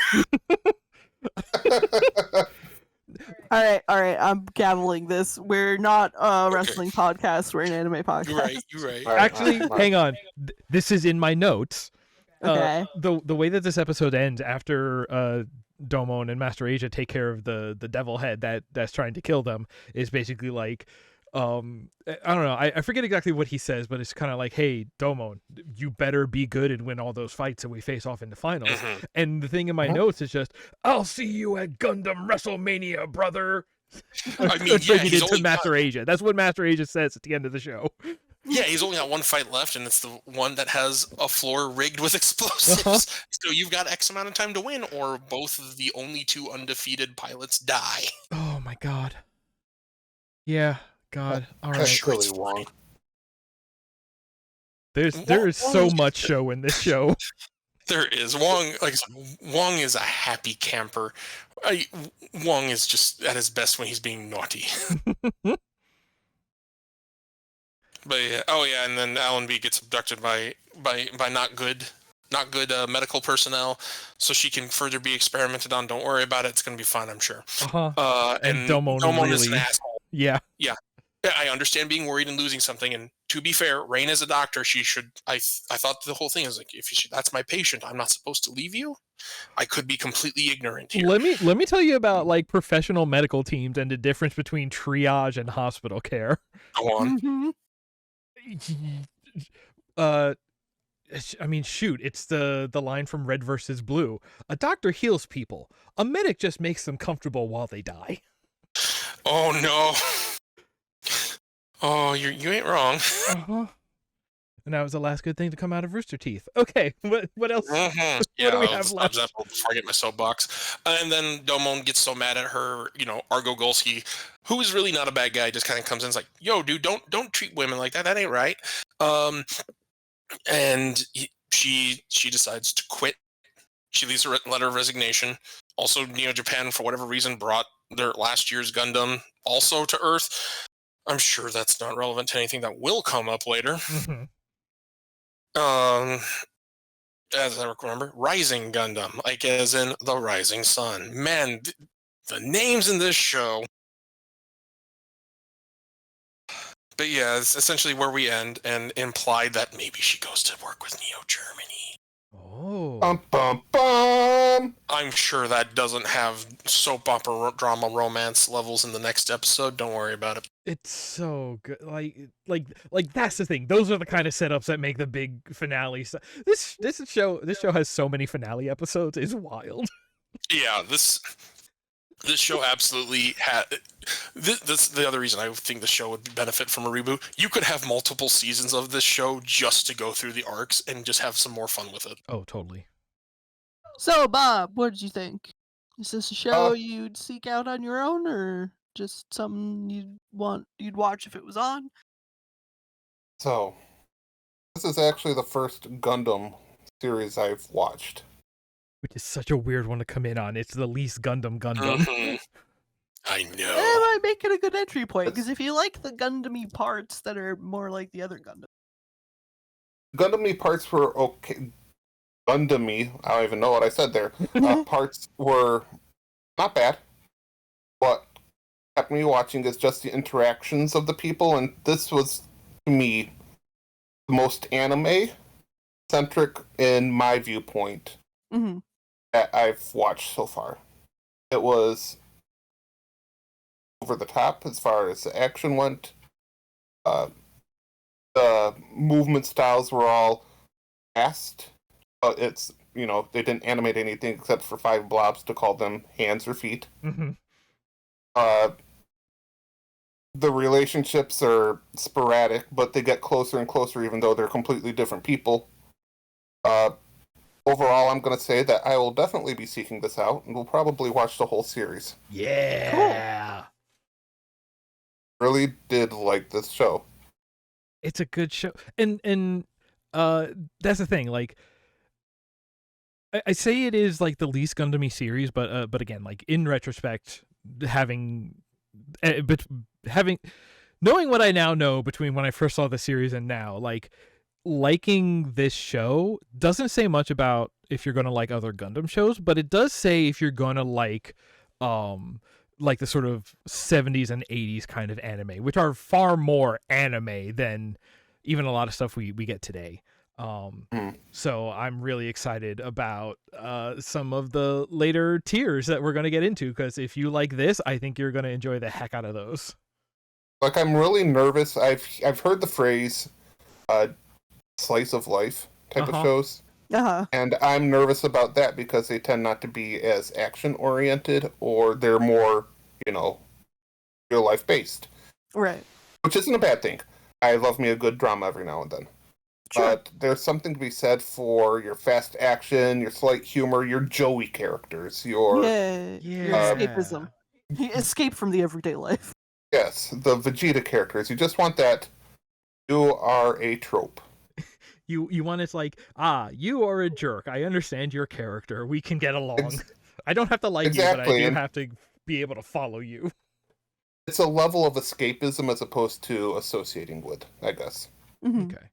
All right. I'm gaveling this. We're not a wrestling podcast. We're an anime podcast. You're right. Actually, hang on. This is in my notes. Okay. The way that this episode ends after Domon and Master Asia take care of the devil head that's trying to kill them is basically like, I don't know. I forget exactly what he says, but it's kind of like, hey, Domon, you better be good and win all those fights so we face off in the finals. And the thing in my notes is just, I'll see you at Gundam WrestleMania, brother. I mean, that's what he did to Master Asia. That's what Master Asia says at the end of the show. Yeah, he's only got one fight left, and it's the one that has a floor rigged with explosives. So you've got X amount of time to win, or both of the only two undefeated pilots die. Oh my God. Yeah, God. All right. Sure, it's Wong. There is so much show in this show. There is. Wong, like I said, Wong is a happy camper. Wong is just at his best when he's being naughty. But yeah, and then Alan B gets abducted by not good medical personnel, so she can further be experimented on. Don't worry about it; it's going to be fine, I'm sure. And Domon is an asshole. Yeah. I understand being worried and losing something. And to be fair, Rain is a doctor. She should. I thought the whole thing is like, that's my patient, I'm not supposed to leave you. I could be completely ignorant here. Let me tell you about like professional medical teams and the difference between triage and hospital care. Go on. I mean, shoot, it's the line from Red versus Blue. A doctor heals people. A medic just makes them comfortable while they die. Oh no. Oh, you ain't wrong. And that was the last good thing to come out of Rooster Teeth. Okay, what else? Yeah, what do we have left? Before I get my soapbox. And then Domon gets so mad at her, Argo Golski, who is really not a bad guy, just kind of comes in and is like, yo, dude, don't treat women like that. That ain't right. And she decides to quit. She leaves a letter of resignation. Also, Neo Japan, for whatever reason, brought their last year's Gundam also to Earth. I'm sure that's not relevant to anything that will come up later. As I remember, Rising Gundam, like as in the Rising Sun. Man, the names in this show. But yeah, it's essentially where we end, and implied that maybe she goes to work with Neo Germany. Oh. Bum, bum, bum. I'm sure that doesn't have soap opera drama romance levels in the next episode. Don't worry about it. It's so good. Like that's the thing. Those are the kind of setups that make the big finale. This show has so many finale episodes. It's wild. Yeah, this show absolutely had. This the other reason I think the show would benefit from a reboot. You could have multiple seasons of this show just to go through the arcs and just have some more fun with it. Oh, totally. So, Bob, what did you think? Is this a show you'd seek out on your own, or just something you'd watch if it was on? So, this is actually the first Gundam series I've watched. Which is such a weird one to come in on. It's the least Gundam. Mhm. I know. That might make it a good entry point, because if you like the Gundam-y parts that are more like the other Gundam. Gundam-y parts were okay. Gundam-y, I don't even know what I said there. Parts were not bad. What kept me watching is just the interactions of the people, and this was, to me, the most anime-centric in my viewpoint Mm-hmm. that I've watched so far. It was over the top as far as the action went. The movement styles were all fast. It's, they didn't animate anything except for 5 blobs to call them hands or feet. Mm-hmm. The relationships are sporadic, but they get closer and closer even though they're completely different people. Overall, I'm going to say that I will definitely be seeking this out, and will probably watch the whole series. Yeah. Really did like this show. It's a good show. And that's the thing. Like, I say it is like the least Gundam-y series, but again, like in retrospect, having knowing what I now know between when I first saw the series and now, like liking this show doesn't say much about if you're gonna like other Gundam shows, but it does say if you're gonna like the sort of 70s and 80s kind of anime, which are far more anime than even a lot of stuff we get today. So I'm really excited about some of the later tiers that we're going to get into, because if you like this, I think you're going to enjoy the heck out of those. Like, I'm really nervous. I've heard the phrase slice of life type of shows. Uh-huh. And I'm nervous about that because they tend not to be as action-oriented, or they're more, real-life based. Right. Which isn't a bad thing. I love me a good drama every now and then. Sure. But there's something to be said for your fast action, your slight humor, your Joey characters, your your escapism. Escape from the everyday life. Yes, the Vegeta characters. You just want that. You are a trope. You want it's like, you are a jerk. I understand your character. We can get along. I don't have to like you, but I do have to be able to follow you. It's a level of escapism as opposed to associating with, I guess. Mm-hmm. Okay.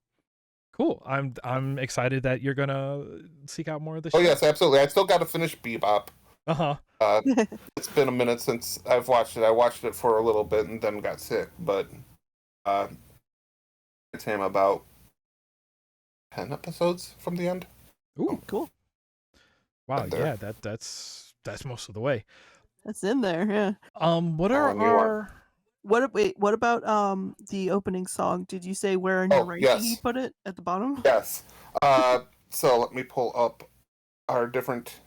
Cool. I'm excited that you're gonna seek out more of the show. Oh yes, absolutely. I still got to finish Bebop. Uh-huh. It's been a minute since I've watched it. I watched it for a little bit and then got sick, but it's about 10 episodes from the end. Ooh, cool. Wow, yeah, that's most of the way. That's in there, yeah. What are our what about the opening song? Did you say where in your ranking you put it at the bottom? Yes. So let me pull up our different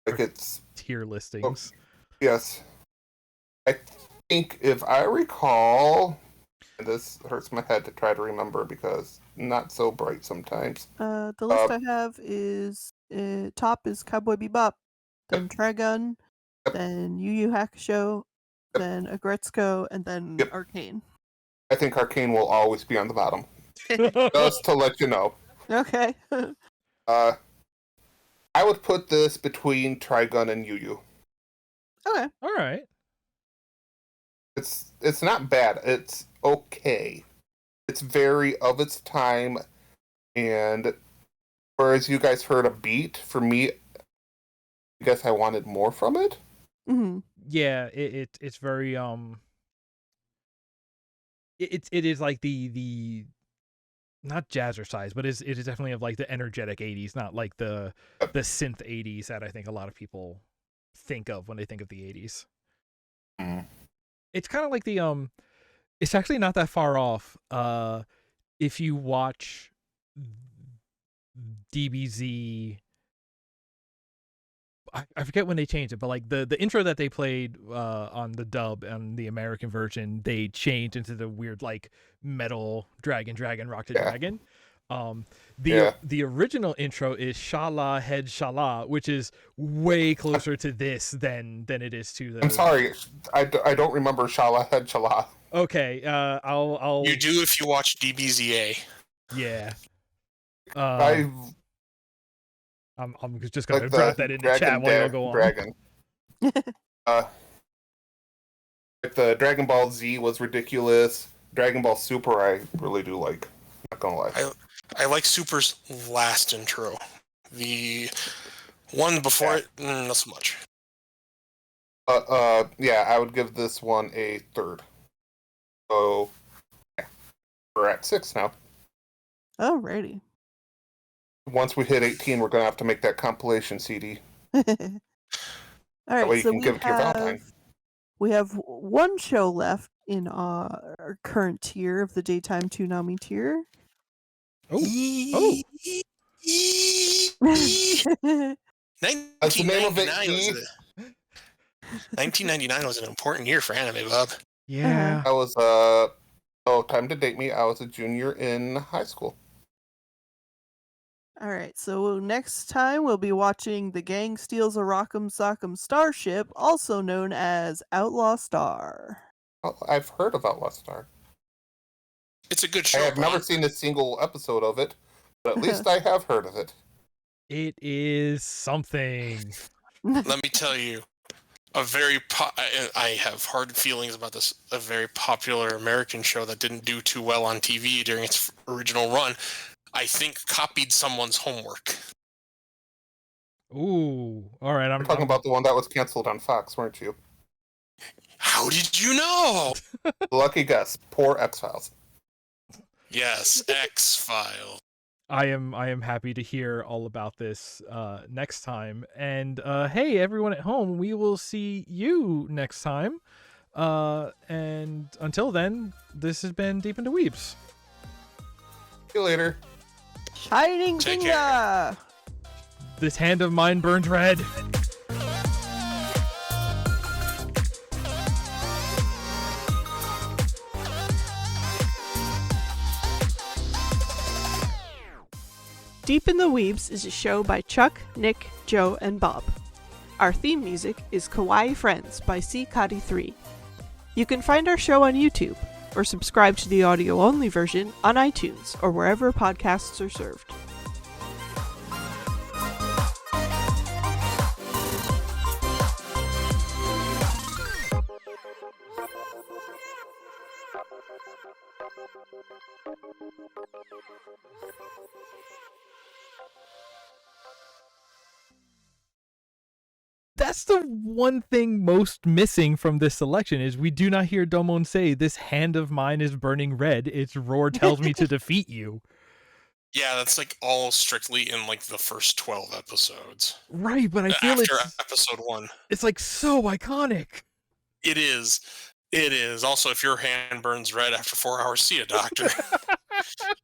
it's tier listings. Yes. I think if I recall, and this hurts my head to try to remember because not so bright sometimes. The list I have is top is Cowboy Bebop, then Trigun, then Yu Yu Hakusho, then Agretzko, and then Arcane. I think Arcane will always be on the bottom. Just to let you know. Okay. I would put this between Trigun and Yu Yu. Okay. All right. It's not bad. It's okay. It's very of its time, and whereas you guys heard a beat, for me, I guess I wanted more from it. Mm-hmm. Yeah, it's very it is like the not jazzercise, but it is definitely of like the energetic 80s, not like the synth 80s that I think a lot of people think of when they think of the 80s. It's kind of like the it's actually not that far off if you watch DBZ. I forget when they changed it, but like the intro that they played on the dub and the American version, they changed into the weird like metal dragon rock to dragon. The original intro is Shala Head Shala, which is way closer to this than it is to the. I'm sorry, I don't remember Shala Head Shala. Okay, I'll. You do if you watch DBZA. Yeah. I'm just gonna Like drop that in the chat while you go on. Dragon. The Dragon Ball Z was ridiculous. Dragon Ball Super, I really do like. Not gonna lie. I like Super's last intro. The one before it, not so much. Yeah, I would give this one a 3rd. So, yeah. We're at 6 now. Alrighty. Once we hit 18, we're gonna have to make that compilation CD. All That right, way you so can give it to your Valentine. we have one show left in our current tier of the daytime Toonami tier. Oh. 1999 was an important year for anime, Bob. Yeah. I was time to date me. I was a junior in high school. All right, so next time we'll be watching The Gang Steals a Rock'em Sock'em Starship, also known as Outlaw Star. Oh, I've heard of Outlaw Star. It's a good show. I have never seen a single episode of it, but at least I have heard of it. It is something. Let me tell you, I have hard feelings about this. A very popular American show that didn't do too well on TV during its original run, I think copied someone's homework. Ooh, all right. I'm talking about the one that was canceled on Fox, weren't you? How did you know? Lucky guess. Poor X-Files. Yes, X-Files. I am happy to hear all about this next time. And hey, everyone at home, we will see you next time. And until then, this has been Deep into Weebs. See you later. Shining Take Finger! care. This hand of mine burns red. Deep in the Weebs is a show by Chuck, Nick, Joe, and Bob. Our theme music is Kawaii Friends by C. 3. You can find our show on YouTube, or subscribe to the audio-only version on iTunes or wherever podcasts are served. That's the one thing most missing from this selection is we do not hear Domon say, "This hand of mine is burning red. Its roar tells me to defeat you." Yeah, that's like all strictly in like the first 12 episodes. Right, but I feel after it's episode 1. It's like so iconic. It is. It is. Also, if your hand burns red after 4 hours, see a doctor.